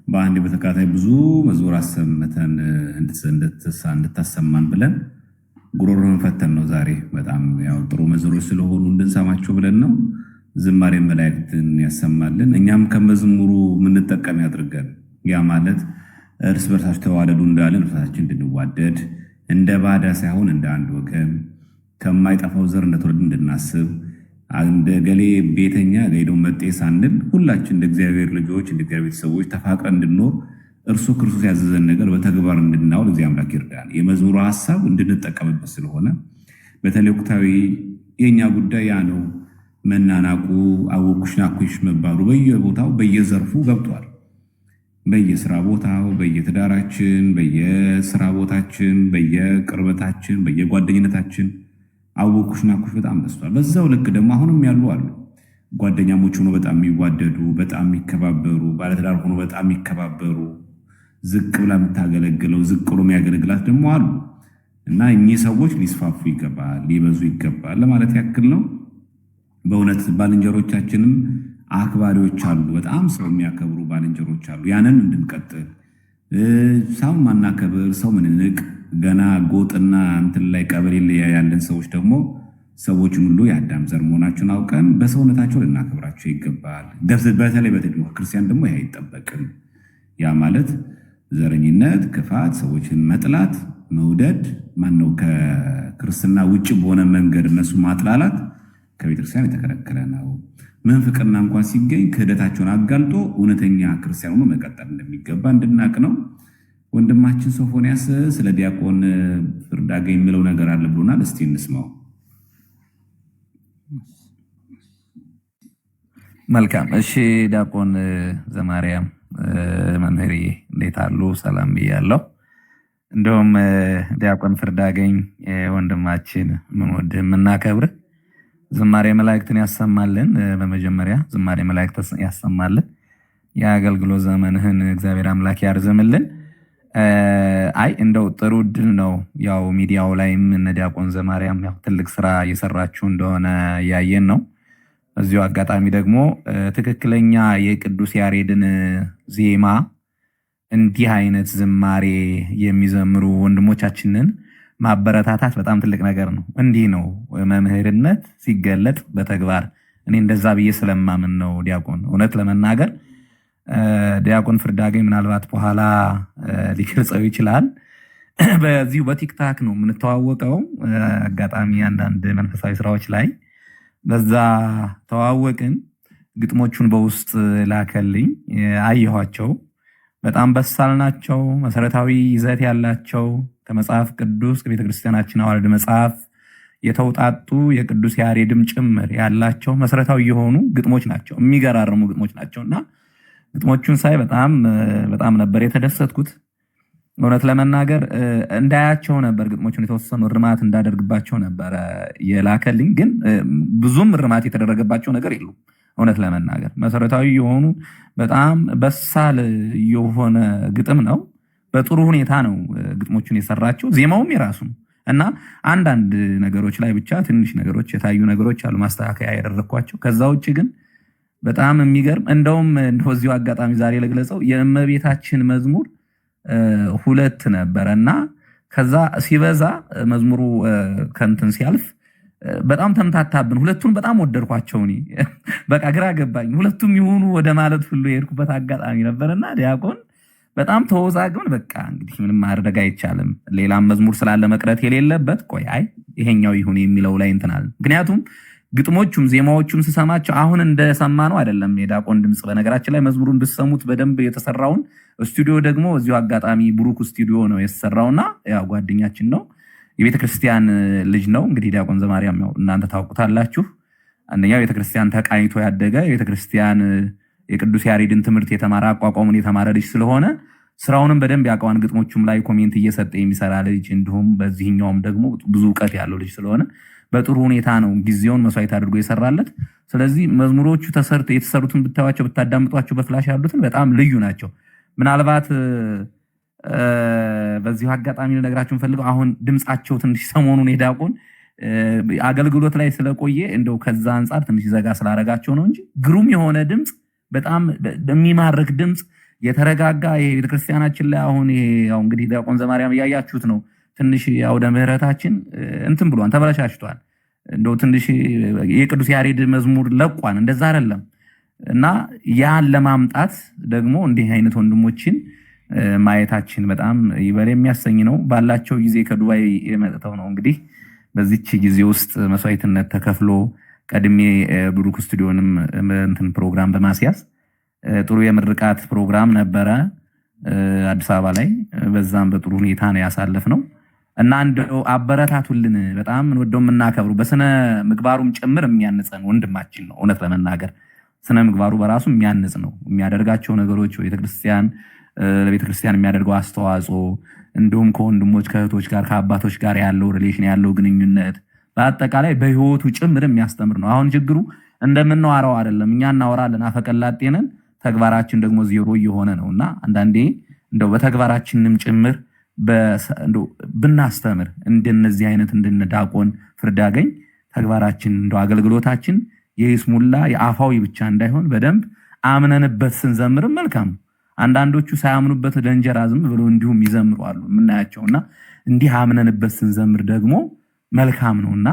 በአንድ በተከታታይ ብዙ መዝሙር አሰምተን እንድታሰማን ብለን ጉሮሮን ፈተን ነው ዛሬ። በጣም ያው ጥሩ መዝሙሮች ስለሆኑ እንድንሰማቸው ብለን ነው። ዝማሬ መላእክትን ያሰማልን፣ እኛም ከመዝሙሩ የምንጠቀም ያድርገን። ያ ማለት እርስ በርሳችሁ ተዋደዱ እንዳለን እርሳችን እንድንዋደድ እንደ ባዳ ሳይሆን እንደ አንድ ወገን ከማይጠፋው ዘር እንደተወለድ እንድናስብ እንደ ገሌ ቤተኛ ገይደው መጤ ሳንል ሁላችን እንደ እግዚአብሔር ልጆች እንደ እግዚአብሔር ቤተሰቦች ተፋቅረን እንድንኖር እርሱ ክርስቶስ ያዘዘን ነገር በተግባር እንድናውል እግዚአብሔር አምላክ ይርዳን። የመዝሙሩ ሐሳብ እንድንጠቀምበት ስለሆነ በተለይ ወቅታዊ የኛ ጉዳይ ያ ነው። መናናቁ፣ አወኩሽ ናኩሽ መባሉ በየቦታው በየዘርፉ ገብቷል። በየስራ ቦታው፣ በየትዳራችን፣ በየስራ ቦታችን፣ በየቅርበታችን፣ በየጓደኝነታችን አወኩሽ ናኩሽ በጣም በዝቷል። በዛው ልክ ደግሞ አሁንም ያሉ አሉ። ጓደኛሞች ሆኖ በጣም የሚዋደዱ በጣም የሚከባበሩ፣ ባለትዳር ሆኖ በጣም የሚከባበሩ፣ ዝቅ ብላ የምታገለግለው ዝቅ ብሎ የሚያገለግላት ደግሞ አሉ እና እኚህ ሰዎች ሊስፋፉ ይገባል፣ ሊበዙ ይገባል ለማለት ያክል ነው። በእውነት ባልንጀሮቻችንም አክባሪዎች አሉ፣ በጣም ሰው የሚያከብሩ ባልንጀሮች አሉ። ያንን እንድንቀጥል ሰው ማናከብር፣ ሰው ምንንቅ፣ ገና ጎጥና እንትን ላይ ቀበሌ ላይ ያለን ሰዎች ደግሞ ሰዎችን ሁሉ የአዳም ዘር መሆናቸውን አውቀን በሰውነታቸው ልናከብራቸው ይገባል። በተለይ በተለይ ክርስቲያን ደግሞ ይህ አይጠበቅም። ያ ማለት ዘረኝነት፣ ክፋት፣ ሰዎችን መጥላት፣ መውደድ ማነው ከክርስትና ውጭ በሆነ መንገድ እነሱ ማጥላላት ከቤተክርስቲያን የተከለከለ ነው። መንፍቅና እንኳን ሲገኝ ክህደታቸውን አጋልጦ እውነተኛ ክርስቲያን ሆኖ መቀጠል እንደሚገባ እንድናቅ ነው። ወንድማችን ሶፎንያስ ስለ ዲያቆን ፍርዳገ የሚለው ነገር አለ ብሎናል። እስቲ እንስማው። መልካም። እሺ፣ ዲያቆን ዘማርያም መምህሬ እንዴት አሉ? ሰላም ብያለሁ። እንደውም ዲያቆን ፍርዳገኝ ወንድማችን የምንወድህ የምናከብር ዝማሬ መላእክትን ያሰማልን። በመጀመሪያ ዝማሬ መላእክት ያሰማልን። የአገልግሎት ዘመንህን እግዚአብሔር አምላክ ያርዝምልን። አይ እንደው ጥሩ እድል ነው። ያው ሚዲያው ላይም እነ ዲያቆን ዘማርያም ያው ትልቅ ስራ እየሰራችሁ እንደሆነ እያየን ነው። በዚሁ አጋጣሚ ደግሞ ትክክለኛ የቅዱስ ያሬድን ዜማ እንዲህ አይነት ዝማሬ የሚዘምሩ ወንድሞቻችንን ማበረታታት በጣም ትልቅ ነገር ነው። እንዲህ ነው መምህርነት ሲገለጥ በተግባር። እኔ እንደዛ ብዬ ስለማምን ነው። ዲያቆን እውነት ለመናገር ዲያቆን ፍርዳገኝ ምናልባት በኋላ ሊገልጸው ይችላል። በዚሁ በቲክታክ ነው የምንተዋወቀው። አጋጣሚ አንዳንድ መንፈሳዊ ስራዎች ላይ በዛ ተዋወቅን። ግጥሞቹን በውስጥ ላከልኝ፣ አየኋቸው። በጣም በሳል ናቸው። መሰረታዊ ይዘት ያላቸው ከመጽሐፍ ቅዱስ ከቤተክርስቲያናችን አዋልድ መጽሐፍ የተውጣጡ የቅዱስ ያሬድም ጭምር ያላቸው መሰረታዊ የሆኑ ግጥሞች ናቸው። የሚገራርሙ ግጥሞች ናቸው እና ግጥሞቹን ሳይ በጣም ነበር የተደሰትኩት። እውነት ለመናገር እንዳያቸው ነበር ግጥሞቹን የተወሰኑ እርማት እንዳደርግባቸው ነበረ የላከልኝ። ግን ብዙም እርማት የተደረገባቸው ነገር የሉም። እውነት ለመናገር መሰረታዊ የሆኑ በጣም በሳል የሆነ ግጥም ነው። በጥሩ ሁኔታ ነው ግጥሞቹን የሰራቸው። ዜማውም የራሱ ነው እና አንዳንድ ነገሮች ላይ ብቻ ትንሽ ነገሮች የታዩ ነገሮች አሉ ማስተካከያ ያደረግኳቸው። ከዛ ውጭ ግን በጣም የሚገርም እንደውም እንደዚሁ አጋጣሚ ዛሬ ለግለጸው የእመቤታችን መዝሙር 2 ነበረ እና ከዛ ሲበዛ መዝሙሩ ከንትን ሲያልፍ በጣም ተምታታብን። ሁለቱን በጣም ወደድኳቸው። እኔ በቃ ግራ ገባኝ። ሁለቱም ይሁኑ ወደ ማለት ሁሉ የሄድኩበት አጋጣሚ ነበርና ዲያቆን በጣም ተወዛግበን በቃ እንግዲህ ምንም ማድረግ አይቻልም፣ ሌላም መዝሙር ስላለ መቅረት የሌለበት ቆይ አይ ይሄኛው ይሁን የሚለው ላይ እንትናል። ምክንያቱም ግጥሞቹም ዜማዎቹም ስሰማቸው አሁን እንደሰማ ነው አይደለም የዲያቆን ድምፅ። በነገራችን ላይ መዝሙሩን ብትሰሙት በደንብ የተሰራውን ስቱዲዮ ደግሞ እዚሁ አጋጣሚ ብሩክ ስቱዲዮ ነው የተሰራውና ያው ጓደኛችን ነው፣ የቤተክርስቲያን ልጅ ነው። እንግዲህ ዲያቆን ዘማርያም ነው እናንተ ታውቁታላችሁ። አንደኛው ቤተክርስቲያን ተቃኝቶ ያደገ ቤተክርስቲያን የቅዱስ ያሬድን ትምህርት የተማረ አቋቋሙን የተማረ ልጅ ስለሆነ ስራውንም በደንብ ያውቀዋን። ግጥሞቹም ላይ ኮሜንት እየሰጠ የሚሰራ ልጅ እንዲሁም በዚህኛውም ደግሞ ብዙ እውቀት ያለው ልጅ ስለሆነ በጥሩ ሁኔታ ነው ጊዜውን መስዋዕት አድርጎ የሰራለት። ስለዚህ መዝሙሮቹ የተሰሩትን ብታዩዋቸው ብታዳምጧቸው በፍላሽ ያሉትን በጣም ልዩ ናቸው። ምናልባት በዚሁ አጋጣሚ ልነግራችሁ ፈልገው አሁን ድምፃቸው ትንሽ ሰሞኑን የዲያቆን አገልግሎት ላይ ስለቆየ እንደው ከዛ አንጻር ትንሽ ዘጋ ስላረጋቸው ነው እንጂ ግሩም የሆነ ድምፅ፣ በጣም የሚማርክ ድምፅ፣ የተረጋጋ ይሄ ቤተክርስቲያናችን ላይ አሁን ይሄ ያው እንግዲህ ዲያቆን ዘማርያም እያያችሁት ነው። ትንሽ አውደ ምህረታችን እንትን ብሏን ተበላሽቷል። እንደው ትንሽ የቅዱስ ያሬድ መዝሙር ለቋን እንደዛ አይደለም እና ያን ለማምጣት ደግሞ እንዲህ አይነት ወንድሞችን ማየታችን በጣም ይበል የሚያሰኝ ነው። ባላቸው ጊዜ ከዱባይ የመጥተው ነው እንግዲህ በዚች ጊዜ ውስጥ መስዋዕትነት ተከፍሎ ቀድሜ ብሩክ ስቱዲዮንም እንትን ፕሮግራም በማስያዝ ጥሩ የምርቃት ፕሮግራም ነበረ አዲስ አበባ ላይ። በዛም በጥሩ ሁኔታ ነው ያሳለፍነው እና እንደው አበረታቱልን። በጣም እንወደው የምናከብሩ በስነ ምግባሩም ጭምር የሚያንጸን ወንድማችን ነው። እውነት ለመናገር ስነ ምግባሩ በራሱ የሚያንጽ ነው። የሚያደርጋቸው ነገሮች ለቤተክርስቲያን የሚያደርገው አስተዋጽኦ እንዲሁም ከወንድሞች ከእህቶች ጋር ከአባቶች ጋር ያለው ሪሌሽን ያለው ግንኙነት በአጠቃላይ በህይወቱ ጭምር የሚያስተምር ነው። አሁን ችግሩ እንደምናወራው አይደለም። እኛ እናወራለን አፈቀላጤንን፣ ተግባራችን ደግሞ ዜሮ እየሆነ ነው እና አንዳንዴ እንደው በተግባራችንም ጭምር ብናስተምር እንደነዚህ አይነት እንደነ ዲያቆን ፍርዳገኝ ተግባራችን እንደው አገልግሎታችን የይስሙላ የአፋዊ ብቻ እንዳይሆን በደንብ አምነንበት ስንዘምርም መልካም። አንዳንዶቹ ሳያምኑበት ለእንጀራ ዝም ብሎ እንዲሁም ይዘምሩ አሉ የምናያቸውና እንዲህ አምነንበት ስንዘምር ደግሞ መልካም ነውና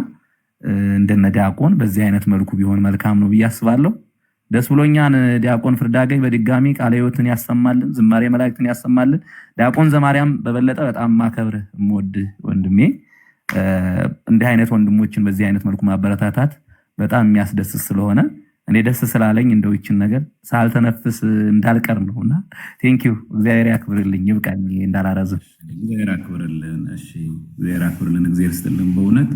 እንደነ ዲያቆን በዚህ አይነት መልኩ ቢሆን መልካም ነው ብዬ አስባለሁ። ደስ ብሎኛን ዲያቆን ፍርዳገኝ በድጋሚ ቃለ ሕይወትን ያሰማልን፣ ዝማሬ መላእክትን ያሰማልን። ዲያቆን ዘማርያም በበለጠ በጣም ማከብርህ የምወድህ ወንድሜ፣ እንዲህ አይነት ወንድሞችን በዚህ አይነት መልኩ ማበረታታት በጣም የሚያስደስት ስለሆነ እኔ ደስ ስላለኝ እንደው ይችን ነገር ሳልተነፍስ እንዳልቀር ነውና ቴንኪው። እግዚአብሔር ያክብርልኝ፣ ይብቃኝ እንዳላረዝም። እግዚአብሔር ያክብርልን። እሺ እግዚአብሔር ያክብርልን፣ እግዚአብሔር ይስጥልን። በእውነት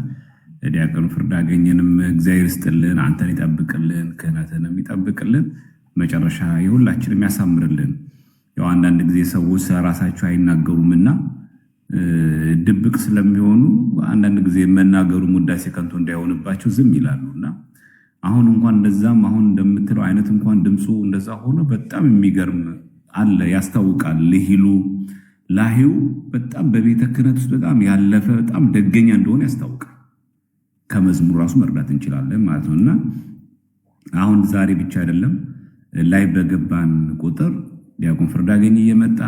ዲያቆን ፍርዳገኝንም እግዚአብሔር ይስጥልን፣ አንተን ይጠብቅልን፣ ክህነትንም ይጠብቅልን፣ መጨረሻ የሁላችንም ያሳምርልን። ያው አንዳንድ ጊዜ ሰዎች ራሳቸው አይናገሩምና ድብቅ ስለሚሆኑ አንዳንድ ጊዜ መናገሩ ሙዳሴ ከንቱ እንዳይሆንባቸው ዝም ይላሉና አሁን እንኳን እንደዛም አሁን እንደምትለው አይነት እንኳን ድምፁ እንደዛ ሆኖ በጣም የሚገርም አለ፣ ያስታውቃል። ላሂው በጣም በቤተ ክህነት ውስጥ በጣም ያለፈ በጣም ደገኛ እንደሆነ ያስታውቃል። ከመዝሙር ራሱ መርዳት እንችላለን ማለት ነውና አሁን ዛሬ ብቻ አይደለም ላይ በገባን ቁጥር ዲያቆን ፍርዳገኝ እየመጣ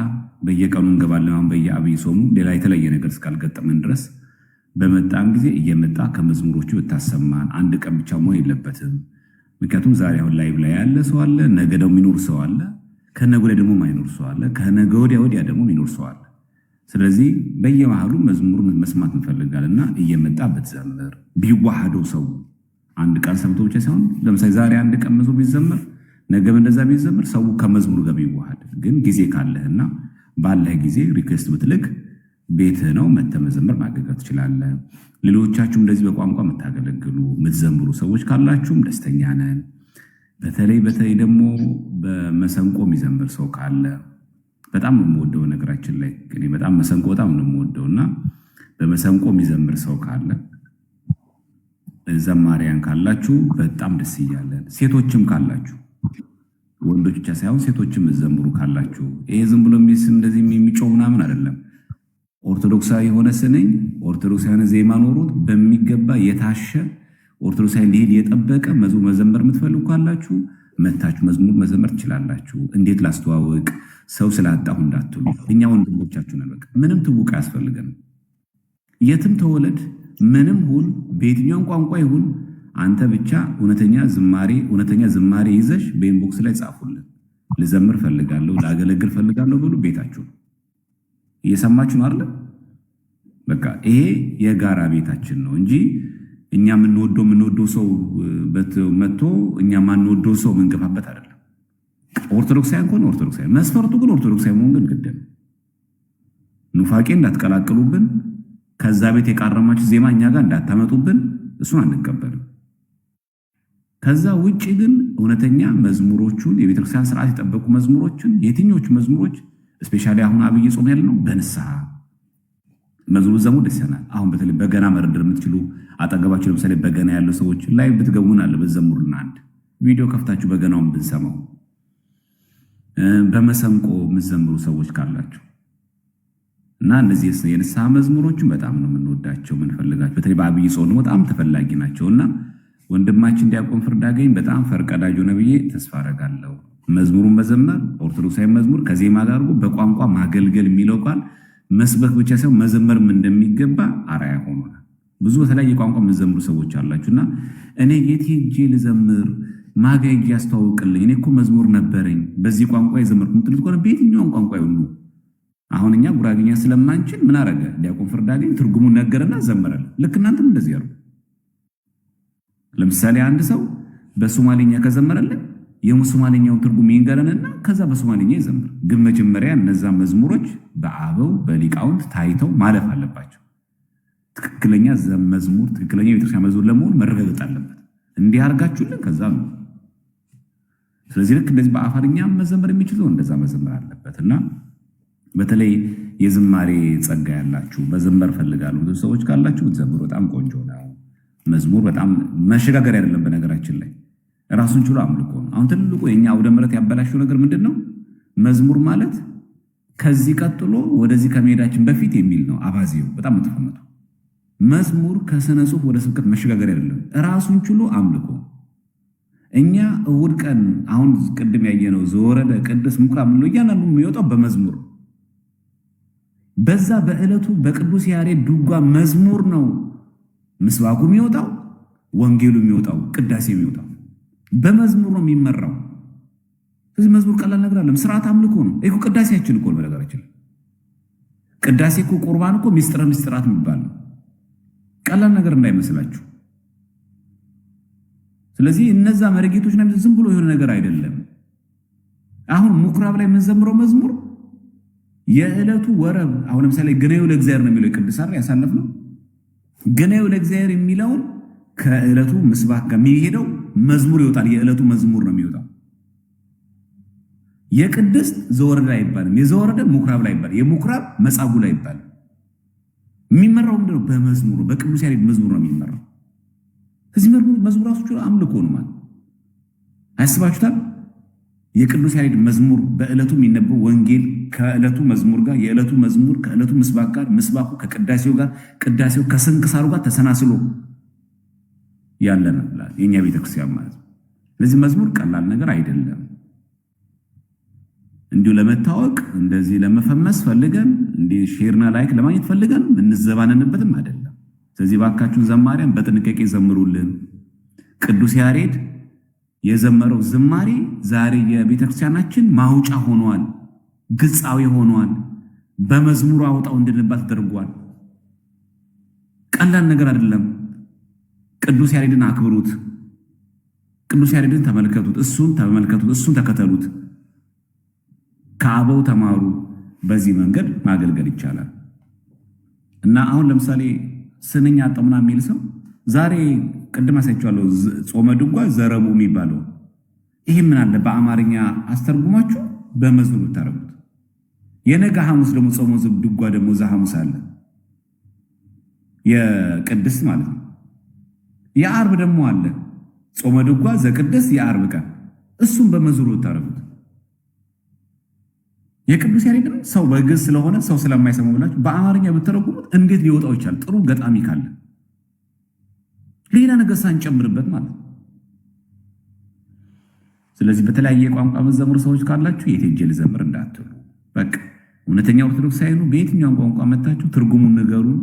በየቀኑ እንገባለን። አሁን በየአብይ ጾሙ ሌላ የተለየ ነገር እስካልገጠመን ድረስ በመጣን ጊዜ እየመጣ ከመዝሙሮቹ ብታሰማን። አንድ ቀን ብቻ መሆን የለበትም። ምክንያቱም ዛሬ አሁን ላይቭ ላይ ያለ ሰው አለ፣ ነገ ደግሞ የሚኖር ሰው አለ፣ ከነገ ወዲያ ደግሞ ማይኖር ሰው አለ፣ ከነገ ወዲያ ደግሞ የሚኖር ሰው አለ። ስለዚህ በየመሃሉ መዝሙር መስማት እንፈልጋለንና እየመጣ ብትዘምር ቢዋሃደው ሰው አንድ ቃል ሰምቶ ብቻ ሳይሆን ለምሳሌ ዛሬ አንድ ቀን መዝሙር ቢዘምር ነገም እንደዛ ቢዘምር ሰው ከመዝሙሩ ጋር ቢዋሃድ። ግን ጊዜ ካለህና ባለህ ጊዜ ሪኩዌስት ብትልክ ቤትህ ነው መተህ መዘመር ማገገር ትችላለህ። ሌሎቻችሁም እንደዚህ በቋንቋ የምታገለግሉ የምትዘምሩ ሰዎች ካላችሁም ደስተኛ ነን። በተለይ ደግሞ በመሰንቆ የሚዘምር ሰው ካለ በጣም የምወደው ነገራችን ላይ እኔ በጣም መሰንቆ በጣም ነው የምወደውና በመሰንቆ የሚዘምር ሰው ካለ ዘማሪያን ካላችሁ በጣም ደስ እያለን። ሴቶችም ካላችሁ ወንዶች ብቻ ሳይሆን ሴቶችም ዘምሩ ካላችሁ ይሄ ዝም ብሎ እንደዚህ የሚጮህ ምናምን አይደለም። ኦርቶዶክሳዊ የሆነ ስንኝ ኦርቶዶክሳዊ ዜማ ኖሮት በሚገባ የታሸ ኦርቶዶክሳዊ ሊሄድ የጠበቀ መዝሙር መዘመር የምትፈልጉ ካላችሁ መታችሁ መዝሙር መዘመር ትችላላችሁ። እንዴት ላስተዋወቅ ሰው ስላጣሁ እንዳትሉ፣ እኛ ወንድሞቻችሁ ነን። በቃ ምንም ትውቅ አያስፈልገንም። የትም ተወለድ ምንም ሁን በየትኛውም ቋንቋ ይሁን አንተ ብቻ እውነተኛ ዝማሬ ይዘሽ በኢንቦክስ ላይ ጻፉልን። ልዘምር ፈልጋለሁ፣ ላገለግል ፈልጋለሁ ብሉ። ቤታችሁ እየሰማችሁ ነው አይደል? በቃ ይሄ የጋራ ቤታችን ነው እንጂ እኛ የምንወደው ሰው መጥቶ እኛ ማንወደው ሰው ምንገፋበት አይደለም። ኦርቶዶክሳውያን ከሆነ ኦርቶዶክሳዊ መስፈርቱ ግን ኦርቶዶክሳዊ መሆን ግን ግድ ነው። ኑፋቄ እንዳትቀላቅሉብን፣ ከዛ ቤት የቃረማችሁ ዜማ እኛ ጋር እንዳታመጡብን፣ እሱን አንቀበልም። ከዛ ውጪ ግን እውነተኛ መዝሙሮቹን የቤተክርስቲያን ስርዓት የጠበቁ መዝሙሮችን የትኞቹ መዝሙሮች ስፔሻሊ አሁን አብይ ጾም ያለ ነው በንስሐ መዝሙር ዘሙ ደስ ይላል። አሁን በተለይ በገና መረደር የምትችሉ አጠገባችሁ ለምሳሌ በገና ያለው ሰዎች ላይ ብትገቡን አለ በዘሙሩና አንድ ቪዲዮ ከፍታችሁ በገናውን ብንሰማው በመሰንቆ የምትዘምሩ ሰዎች ካላችሁ እና እነዚህ የንስሐ መዝሙሮችን በጣም ነው የምንወዳቸው የምንፈልጋቸው። በተለይ በአብይ ጾም በጣም ተፈላጊ ናቸውና ወንድማችን ዲያቆን ፍርዳገኝ በጣም ፈርቀዳጅ ነው ብዬ ተስፋ አደርጋለሁ። መዝሙሩን መዘመር ኦርቶዶክሳዊ መዝሙር ከዜማ ጋር አድርጎ በቋንቋ ማገልገል የሚለው ቃል መስበክ ብቻ ሳይሆን መዘመርም እንደሚገባ አርአያ ሆኗል። ብዙ በተለያየ ቋንቋ የምትዘምሩ ሰዎች አላችሁና እኔ የት ሄጄ ልዘምር ማጋ ሄጄ ያስተዋውቅልኝ እኔ እኮ መዝሙር ነበረኝ በዚህ ቋንቋ የዘመርኩ ምትሉት ከሆነ በየትኛውም ቋንቋ ይሁኑ። አሁን እኛ ጉራግኛ ስለማንችል ምን አረገ ዲያቆን ፍርዳገኝ ትርጉሙን ነገረና ዘመረል። ልክ እናንተም እንደዚህ ያሉ። ለምሳሌ አንድ ሰው በሶማሊኛ ከዘመረልን የሙስማሊኛውን ትርጉም ይንገረንና ከዛ በሶማሊኛ ይዘምር። ግን መጀመሪያ እነዛ መዝሙሮች በአበው በሊቃውንት ታይተው ማለፍ አለባቸው። ትክክለኛ መዝሙር ትክክለኛ የቤተክርስቲያን መዝሙር ለመሆን መረጋገጥ አለበት። እንዲህ አድርጋችሁልን ከዛ ነው። ስለዚህ ልክ እንደዚህ በአፋርኛ መዘመር የሚችለው እንደዛ መዘመር አለበት እና በተለይ የዝማሬ ጸጋ ያላችሁ መዘመር ፈልጋለሁ ሰዎች ካላችሁ ብትዘምሩ በጣም ቆንጆ ነው። መዝሙር በጣም መሸጋገር አይደለም። በነገራችን ላይ ራሱን ችሎ አምልኮ ነው። አሁን ትልቁ የኛ አውደ ምሕረት ያበላሸው ነገር ምንድነው? መዝሙር ማለት ከዚህ ቀጥሎ ወደዚህ ከመሄዳችን በፊት የሚል ነው። አባዜው በጣም ተፈመጡ። መዝሙር ከስነ ጽሑፍ ወደ ስብከት መሸጋገር አይደለም፣ ራሱን ችሎ አምልኮ። እኛ እሑድ ቀን አሁን ቅድም ያየነው ዘወረደ ቅዱስ ምኩራብ ነው እያንዳንዱ የሚወጣው በመዝሙር በዛ በዕለቱ በቅዱስ ያሬድ ድጓ መዝሙር ነው ምስባኩ የሚወጣው፣ ወንጌሉ የሚወጣው፣ ቅዳሴ የሚወጣው በመዝሙር ነው የሚመራው። ስለዚህ መዝሙር ቀላል ነገር አይደለም፣ ስርዓት አምልኮ ነው እኮ። ቅዳሴያችን እኮ በነገራችን ቅዳሴ እኮ ቁርባን እኮ ምስጢራት የሚባል ነው። ቀላል ነገር እንዳይመስላችሁ። ስለዚህ እነዛ መረጌቶች ነው ዝም ብሎ የሆነ ነገር አይደለም። አሁን ምኩራብ ላይ የምንዘምረው መዝሙር የዕለቱ ወረብ አሁን ለምሳሌ ግነዩ ለእግዚአብሔር ነው የሚለው ቅዱሳን ያሳለፍ ነው። ግነዩ ለእግዚአብሔር የሚለውን ከዕለቱ ምስባክ ጋር የሚሄደው መዝሙር ይወጣል። የዕለቱ መዝሙር ነው የሚወጣው። የቅድስት ዘወረደ አይባልም፣ የዘወረደ ምኩራብ ላይ ይባል፣ የምኩራብ መጻጉዕ ላይ ይባል። የሚመራው ምንድነው? በመዝሙር በቅዱስ ያሬድ መዝሙር ነው የሚመራው። እዚህ መዝሙር ራሱ አምልኮ ነው ማለት አያስባችሁታል? የቅዱስ ያሬድ መዝሙር በዕለቱ የሚነበው ወንጌል ከዕለቱ መዝሙር ጋር፣ የዕለቱ መዝሙር ከዕለቱ ምስባክ ጋር፣ ምስባኩ ከቅዳሴው ጋር፣ ቅዳሴው ከስንክሳሩ ጋር ተሰናስሎ ያለ ነው የኛ ቤተክርስቲያን ማለት ነው። ስለዚህ መዝሙር ቀላል ነገር አይደለም። እንዲሁ ለመታወቅ እንደዚህ ለመፈመስ ፈልገን እንዲህ ሼርና ላይክ ለማግኘት ፈልገን እንዘባነንበትም አይደለም። ስለዚህ ባካችሁ ዘማሪያን በጥንቃቄ ዘምሩልን። ቅዱስ ያሬድ የዘመረው ዝማሬ ዛሬ የቤተክርስቲያናችን ማውጫ ሆኗል፣ ግጻዊ ሆኗል። በመዝሙሩ አውጣው እንድንባል ተደርጓል። ቀላል ነገር አይደለም። ቅዱስ ያሬድን አክብሩት፣ ቅዱስ ያሬድን ተመልከቱት፣ እሱን ተመልከቱት፣ እሱን ተከተሉት፣ ከአበው ተማሩ። በዚህ መንገድ ማገልገል ይቻላል እና አሁን ለምሳሌ ስንኛ አጠሙና የሚል ሰው ዛሬ ቅድም አሳይቻለሁ። ጾመ ድጓ ዘረቡ የሚባለው ይሄ ምን አለ በአማርኛ አስተርጉማችሁ በመዝሙር ብታረጉት። የነገ ሐሙስ ደግሞ ጾመ ድጓ ደግሞ ዛ ሐሙስ አለ የቅድስት ማለት ነው። የዓርብ ደግሞ አለ ጾመ ድጓ ዘቅድስት የዓርብ ቀን፣ እሱም በመዝሙር ብታረጉት። የቅዱስ ያሬድ ሰው በግዕዝ ስለሆነ ሰው ስለማይሰማው ብላችሁ በአማርኛ ብትተረጉሙት እንዴት ሊወጣው ይችላል? ጥሩ ገጣሚ ካለ ሌላ ነገር ሳንጨምርበት ማለት ነው። ስለዚህ በተለያየ ቋንቋ መዘምሩ ሰዎች ካላችሁ የት ሄጄ ልዘምር እንዳትሉ። በቃ እውነተኛ ኦርቶዶክስ ሳይሆኑ በየትኛው ቋንቋ መታችሁ ትርጉሙን ንገሩን፣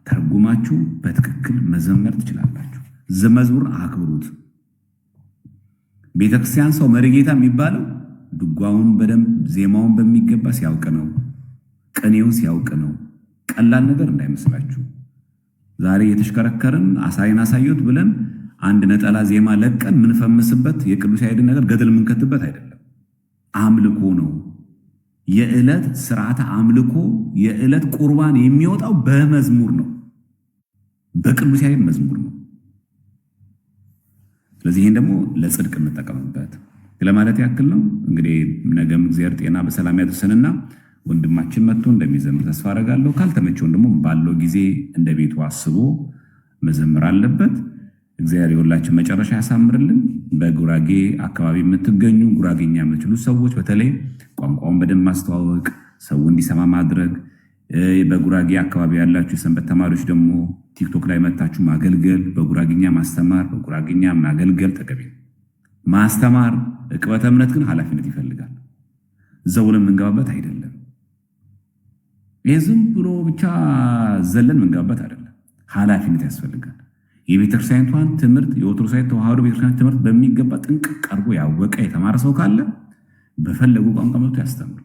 ተርጉማችሁ በትክክል መዘመር ትችላላችሁ። መዝሙር አክብሩት። ቤተክርስቲያን ሰው መሪጌታ የሚባለው ድጓውን በደንብ ዜማውን በሚገባ ሲያውቅ ነው፣ ቅኔውን ሲያውቅ ነው። ቀላል ነገር እንዳይመስላችሁ። ዛሬ የተሽከረከርን አሳይን አሳዩት ብለን አንድ ነጠላ ዜማ ለቀን ምንፈምስበት የቅዱስ ያሬድን ነገር ገደል ምንከትበት አይደለም። አምልኮ ነው። የዕለት ስርዓተ አምልኮ የዕለት ቁርባን የሚወጣው በመዝሙር ነው፣ በቅዱስ ያሬድ መዝሙር ነው። ስለዚህ ይህን ደግሞ ለጽድቅ እንጠቀምበት ለማለት ያክል ነው። እንግዲህ ነገም እግዚአብሔር ጤና በሰላም ያድርሰንና ወንድማችን መጥቶ እንደሚዘምር ተስፋ አደርጋለሁ። ካልተመቸውን ደግሞ ባለው ጊዜ እንደ ቤቱ አስቦ መዘምር አለበት። እግዚአብሔር የሁላችን መጨረሻ ያሳምርልን። በጉራጌ አካባቢ የምትገኙ ጉራጌኛ የምትችሉ ሰዎች በተለይ ቋንቋውን በደንብ ማስተዋወቅ፣ ሰው እንዲሰማ ማድረግ፣ በጉራጌ አካባቢ ያላችሁ የሰንበት ተማሪዎች ደግሞ ቲክቶክ ላይ መታችሁ ማገልገል፣ በጉራጌኛ ማስተማር፣ በጉራጌኛ ማገልገል ተገቢ ማስተማር ዕቅበተ እምነት ግን ኃላፊነት ይፈልጋል። ዘውለን የምንገባበት አይደለም። ይህ ዝም ብሎ ብቻ ዘለን የምንገባበት አይደለም። ኃላፊነት ያስፈልጋል። የቤተክርስቲያኒቷን ትምህርት የኦርቶዶክሳዊ ተዋሕዶ ቤተክርስቲያን ትምህርት በሚገባ ጥንቅቅ ቀርቦ ያወቀ የተማረ ሰው ካለ በፈለጉ ቋንቋ መጥቶ ያስተምሩ።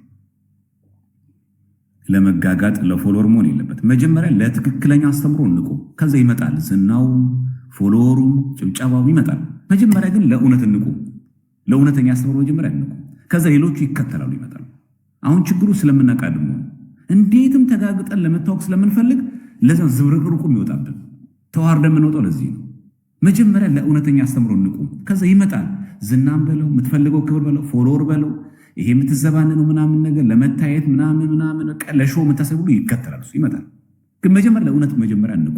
ለመጋጋጥ ለፎሎወር መሆን የለበት። መጀመሪያ ለትክክለኛ አስተምሮ እንቁ። ከዛ ይመጣል ዝናው፣ ፎሎወሩ፣ ጭብጨባው ይመጣል። መጀመሪያ ግን ለእውነት እንቁ። ለእውነተኛ አስተምሮ መጀመሪያ እንቁ። ከዛ ሌሎቹ ይከተላሉ፣ ይመጣሉ። አሁን ችግሩ ስለምናቃድሙ እንዴትም ተጋግጠን ለመታወቅ ስለምንፈልግ ለዛ ዝብርቅርቁ የሚወጣብን ተዋርደን የምንወጣው ለዚህ ነው። መጀመሪያ ለእውነተኛ አስተምሮ እንቁ። ከዛ ይመጣል ዝናም በለው የምትፈልገው ክብር በለው ፎሎወር በለው ይሄ የምትዘባንነው ምናምን ነገር ለመታየት ምናምን ለሾ የምታሰብ ሁሉ ይከተላል፣ እሱ ይመጣል። ግን መጀመሪያ ለእውነት መጀመሪያ እንቁ።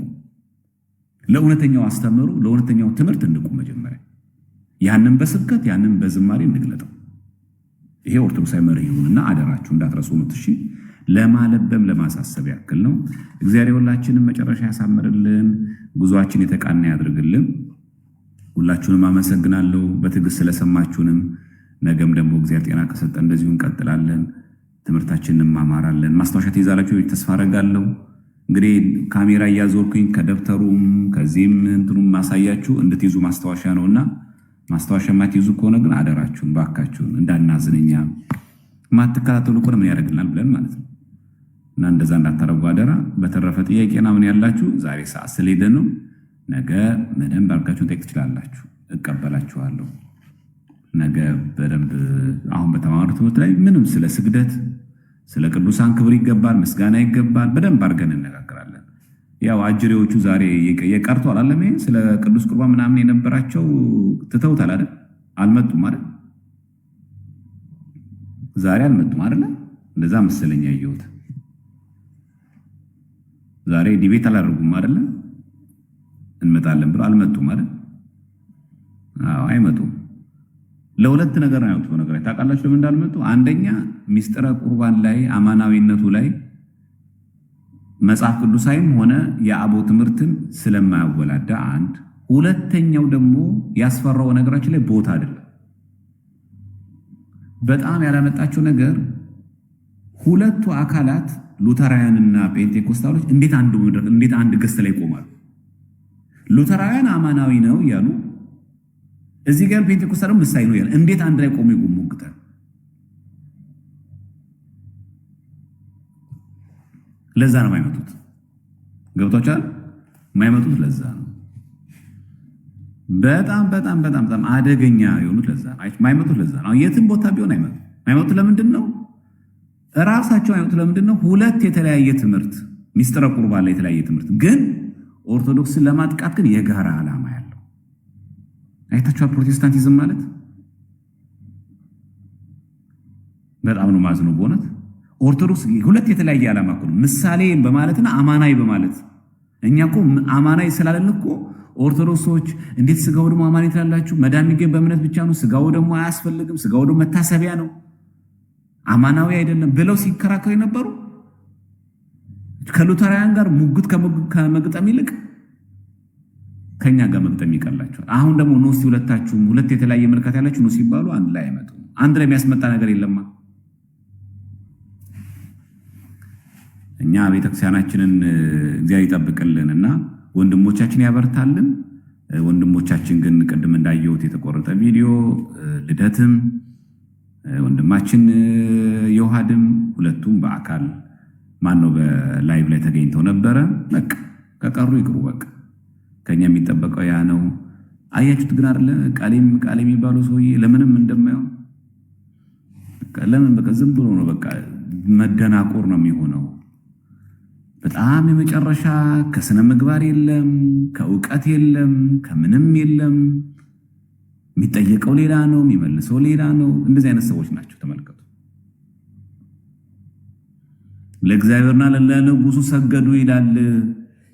ለእውነተኛው አስተምሩ፣ ለእውነተኛው ትምህርት እንቁ። መጀመሪያ ያንን በስብከት ያንን በዝማሬ እንግለጠው። ይሄ ኦርቶዶክሳዊ መርህ ይሁንና አደራችሁ እንዳትረሱ። እሺ፣ ለማለበም ለማሳሰብ ያክል ነው። እግዚአብሔር ሁላችንም መጨረሻ ያሳምርልን፣ ጉዟችን የተቃና ያድርግልን። ሁላችሁንም አመሰግናለሁ በትዕግስት ስለሰማችሁንም። ነገም ደግሞ እግዚአብሔር ጤና ከሰጠ እንደዚሁ እንቀጥላለን፣ ትምህርታችንን እንማማራለን። ማስታወሻ ትይዛላችሁ ተስፋ አደርጋለሁ። እንግዲህ ካሜራ እያዞርኩኝ ከደብተሩም ከዚህም እንትኑም ማሳያችሁ እንድትይዙ ማስታወሻ ነውና ማስታወሻ ማትይዙ ከሆነ ግን አደራችሁን ባካችሁን እንዳናዝንኛ ማትከታተሉ ከሆነ ምን ያደርግልናል ብለን ማለት ነው። እና እንደዛ እንዳታረጉ አደራ። በተረፈ ጥያቄና ምን ያላችሁ ዛሬ ሰዓት ስለሄደ ነው። ነገ በደንብ አድርጋችሁን ጠይቅ ትችላላችሁ፣ እቀበላችኋለሁ። ነገ በደንብ አሁን በተማሩ ትምህርት ላይ ምንም ስለ ስግደት ስለ ቅዱሳን ክብር ይገባል፣ ምስጋና ይገባል፣ በደንብ አድርገን እነጋገራለን። ያው አጅሬዎቹ ዛሬ የቀርቷል አለም ስለ ቅዱስ ቁርባን ምናምን የነበራቸው ትተውታል አይደል? አልመጡም አይደል? ዛሬ አልመጡም አይደል? እንደዛ መሰለኝ ያየሁት። ዛሬ ዲቤት አላደረጉም አይደል? እንመጣለን ብለው አልመጡም አይደል? አዎ አይመጡም። ለሁለት ነገር ነው ያወጡት። ነገር ታውቃላችሁ ለምን እንዳልመጡ? አንደኛ ሚስጥረ ቁርባን ላይ አማናዊነቱ ላይ መጽሐፍ ቅዱሳዊም ሆነ የአቦ ትምህርትን ስለማያወላዳ አንድ፣ ሁለተኛው ደግሞ ያስፈራው ነገራችን ላይ ቦታ አይደለም። በጣም ያላመጣቸው ነገር ሁለቱ አካላት ሉተራውያንና ጴንጤኮስታሎች እንዴት አንድ ገስት ላይ ይቆማሉ? ሉተራውያን አማናዊ ነው እያሉ እዚህ ጋር ፔንቴኮስታል ምሳሌ ነው ያለ። እንዴት አንድ ላይ ቆሞ ይጎሙግታል? ለዛ ነው የማይመጡት። ገብቷችኋል? የማይመጡት ለዛ ነው። በጣም በጣም በጣም በጣም አደገኛ የሆኑት ለዛ ነው የማይመጡት። ለዛ ነው የትም ቦታ ቢሆን አይመጡት። የማይመጡት ለምንድን ነው? እራሳቸው አይመጡት ለምንድን ነው? ሁለት የተለያየ ትምህርት ሚስጥረ ቁርባን ላይ የተለያየ ትምህርት ግን ኦርቶዶክስን ለማጥቃት ግን የጋራ ዓላማ ያለው አይታችኋል። ፕሮቴስታንቲዝም ማለት በጣም ነው ማዝነው በእውነት። ኦርቶዶክስ ሁለት የተለያየ ዓላማ እኮ ነው፣ ምሳሌ በማለትና አማናዊ በማለት። እኛ እኮ አማናዊ ስላለን እኮ ኦርቶዶክሶች እንዴት ስጋው ደግሞ አማናዊ ትላላችሁ? መዳን የሚገኝ በእምነት ብቻ ነው፣ ስጋው ደግሞ አያስፈልግም፣ ስጋው ደግሞ መታሰቢያ ነው፣ አማናዊ አይደለም ብለው ሲከራከሩ የነበሩ ከሉተራውያን ጋር ሙግት ከመግጠም ይልቅ ከኛ ጋር መግጠም ይቀላቸዋል። አሁን ደግሞ ኑ እስቲ ሁለታችሁም ሁለት የተለያየ መልካት ያላችሁ ኑ ሲባሉ አንድ ላይ አይመጡም። አንድ ላይ የሚያስመጣ ነገር የለማ። እኛ ቤተክርስቲያናችንን እግዚአብሔር ይጠብቅልን እና ወንድሞቻችን ያበርታልን። ወንድሞቻችን ግን ቅድም እንዳየሁት የተቆረጠ ቪዲዮ ልደትም ወንድማችን የውሃድም ሁለቱም በአካል ማነው በላይቭ ላይ ተገኝተው ነበረ። በቃ ከቀሩ ይቅሩ። በቃ ከኛ የሚጠበቀው ያ ነው። አያችሁት ግን አይደለ? ቃሌም የሚባለው ሰውዬ ለምንም እንደማየው ለምን በቃ ዝም ብሎ ነው። በቃ መደናቆር ነው የሚሆነው። በጣም የመጨረሻ ከስነ ምግባር የለም፣ ከእውቀት የለም፣ ከምንም የለም። የሚጠየቀው ሌላ ነው፣ የሚመልሰው ሌላ ነው። እንደዚህ አይነት ሰዎች ናቸው። ተመልከቱ። ለእግዚአብሔርና ለንጉሱ ሰገዱ ይላል።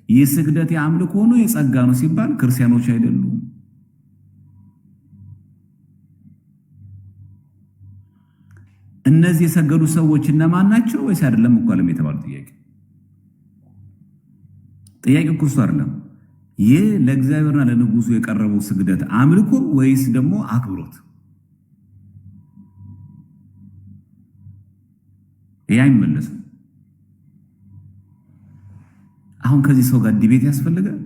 ይህ ስግደት የአምልኮ ነው የጸጋ ነው ሲባል ክርስቲያኖች አይደሉም። እነዚህ የሰገዱ ሰዎች እነማን ናቸው? ወይስ አይደለም እኮ አለም የተባሉ ጥያቄ እኮ እሱ አይደለም። ይህ ለእግዚአብሔርና ለንጉሱ የቀረበው ስግደት አምልኮ ወይስ ደግሞ አክብሮት? ይህ አይመለስም። አሁን ከዚህ ሰው ጋር ዲቤት ያስፈልጋል?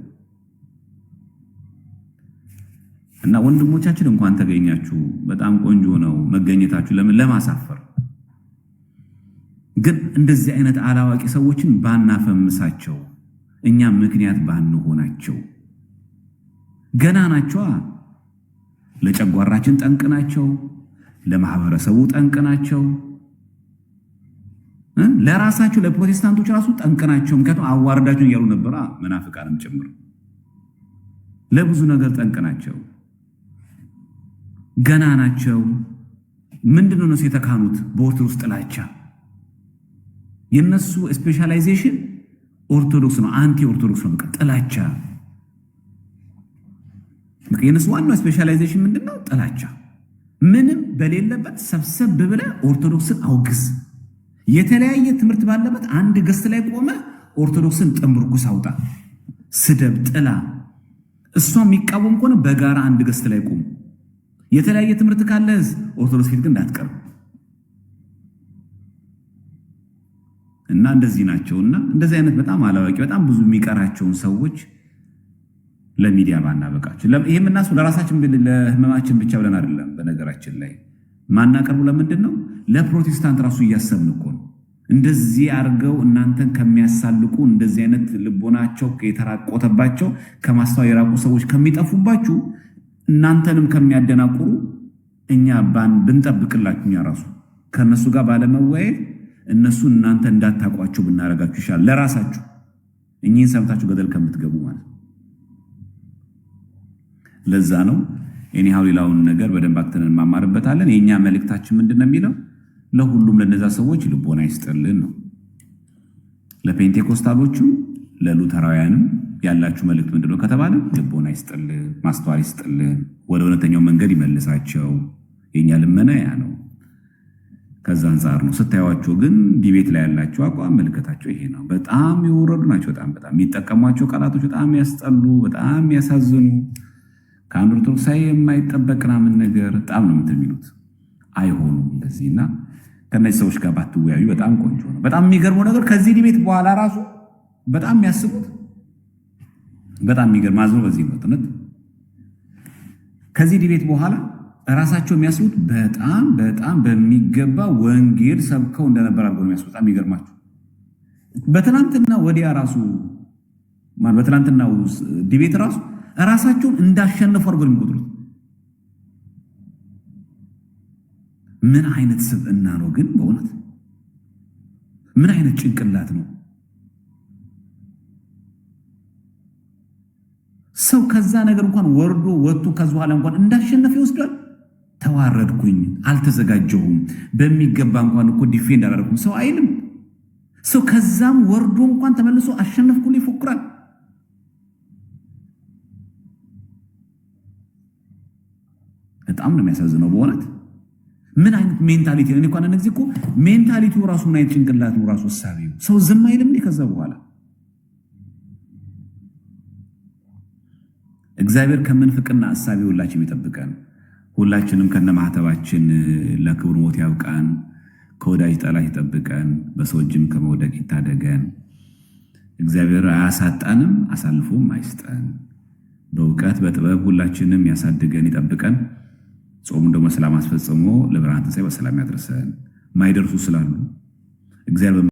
እና ወንድሞቻችን እንኳን ተገኛችሁ፣ በጣም ቆንጆ ነው መገኘታችሁ። ለምን ለማሳፈር ግን እንደዚህ አይነት አላዋቂ ሰዎችን ባናፈምሳቸው፣ እኛም ምክንያት ባንሆናቸው። ገና ናቸዋ። ለጨጓራችን ጠንቅ ናቸው፣ ለማህበረሰቡ ጠንቅ ናቸው፣ ለራሳቸው ለፕሮቴስታንቶች ራሱ ጠንቅ ናቸው። ምክንያቱም አዋርዳቸው እያሉ ነበር፣ መናፍቃንም ጭምር። ለብዙ ነገር ጠንቅ ናቸው፣ ገና ናቸው። ምንድነው ነው የተካኑት? በኦርቶዶክስ ጥላቻ። የነሱ ስፔሻላይዜሽን ኦርቶዶክስ ነው፣ አንቲ ኦርቶዶክስ ነው። በቃ ጥላቻ። በቃ የነሱ ዋናው ስፔሻላይዜሽን ምንድነው? ጥላቻ። ምንም በሌለበት ሰብሰብ ብለ ኦርቶዶክስን አውግዝ። የተለያየ ትምህርት ባለበት አንድ ገስት ላይ ቆመ ኦርቶዶክስን ጥምርኩስ አውጣ፣ ስደብ፣ ጥላ። እሷ የሚቃወም ከሆነ በጋራ አንድ ገስት ላይ ቆሙ። የተለያየ ትምህርት ካለ ኦርቶዶክስ ፊት ግን እንዳትቀርብ እና እንደዚህ ናቸውና እንደዚህ አይነት በጣም አላዋቂ በጣም ብዙ የሚቀራቸውን ሰዎች ለሚዲያ ባናበቃቸው። ይሄ የምናስበው ለራሳችን ለህመማችን ብቻ ብለን አይደለም። በነገራችን ላይ ማናቀርቡ ለምንድን ነው? ለፕሮቴስታንት ራሱ እያሰብን እኮ ነው። እንደዚህ አድርገው እናንተን ከሚያሳልቁ እንደዚህ አይነት ልቦናቸው የተራቆተባቸው ከማስተዋል የራቁ ሰዎች ከሚጠፉባችሁ እናንተንም ከሚያደናቁሩ እኛ ብንጠብቅላችሁ እኛ ራሱ ከነሱ ጋር ባለመወያየት እነሱ እናንተ እንዳታቋቸው ብናረጋችሁ ይሻላል። ለራሳችሁ እኚህን ሰምታችሁ ገደል ከምትገቡ ማለት ነው። ለዛ ነው ኤኒሃው ሌላውን ነገር በደንብ አክተን ማማርበታለን። የኛ መልእክታችን ምንድነው የሚለው? ለሁሉም ለነዛ ሰዎች ልቦና ይስጥልን ነው። ለፔንቴኮስታሎቹም ለሉተራውያንም ያላችሁ መልእክት ምንድነው ከተባለ ልቦና ይስጥልን፣ ማስተዋል ይስጥልን፣ ወደ እውነተኛው መንገድ ይመልሳቸው። የኛ ልመና ያ ነው። ከዛ አንፃር ነው ስታዩዋቸው ግን ዲቤት ላይ ያላቸው አቋም መልእክታቸው ይሄ ነው። በጣም የወረዱ ናቸው። በጣም የሚጠቀሟቸው ቃላቶች በጣም ያስጠሉ፣ በጣም ያሳዝኑ። ከአንድ ኦርቶዶክሳዊ የማይጠበቅ ምናምን ነገር በጣም ነው የሚሉት። አይሆኑም እንደዚህና ከነዚህ ሰዎች ጋር ባትወያዩ በጣም ቆንጆ ነው። በጣም የሚገርመው ነገር ከዚህ ዲቤት በኋላ ራሱ በጣም የሚያስቡት በጣም የሚገርም አዝኖ በዚህ ነው። ከዚህ ዲቤት በኋላ ራሳቸው የሚያስቡት በጣም በጣም በሚገባ ወንጌል ሰብከው እንደነበር አድርገው ነው የሚያስቡት። የሚገርማቸው በትናንትና ወዲያ ራሱ በትናንትናው ዲቤት ራሱ ራሳቸውን እንዳሸነፉ አድርገው የሚቆጥሩት። ምን አይነት ስብዕና ነው ግን? በእውነት ምን አይነት ጭንቅላት ነው? ሰው ከዛ ነገር እንኳን ወርዶ ወጥቶ ከዛ በኋላ እንኳን እንዳሸነፈ ይወስዳል። ተዋረድኩኝ፣ አልተዘጋጀሁም፣ በሚገባ እንኳን እኮ ዲፌንድ አላደረኩም ሰው አይልም። ሰው ከዛም ወርዶ እንኳን ተመልሶ አሸነፍኩ ይፎክራል። በጣም ነው የሚያሳዝነው በእውነት። ምን አይነት ሜንታሊቲ ነው? እንኳን እነዚህ እኮ ሜንታሊቲው ራሱ ምን አይነት ጭንቅላት ነው ራሱ ሐሳቢው። ሰው ዝም አይልም ከዛ በኋላ። እግዚአብሔር ከምንፍቅና ሐሳቢ ሁላችንም ይጠብቀን። ሁላችንም ከነማህተባችን ለክብር ሞት ያብቃን። ከወዳጅ ጠላት ይጠብቀን። በሰው እጅም ከመውደቅ ይታደገን። እግዚአብሔር አያሳጣንም፣ አሳልፎም አይስጠን። በእውቀት በጥበብ ሁላችንም ያሳድገን፣ ይጠብቀን። ጾሙን ደግሞ ሰላም አስፈጽሞ ለብርሃነ ትንሣኤ በሰላም ያድርሰን። ማይደርሱ ስላሉ እግዚአብሔር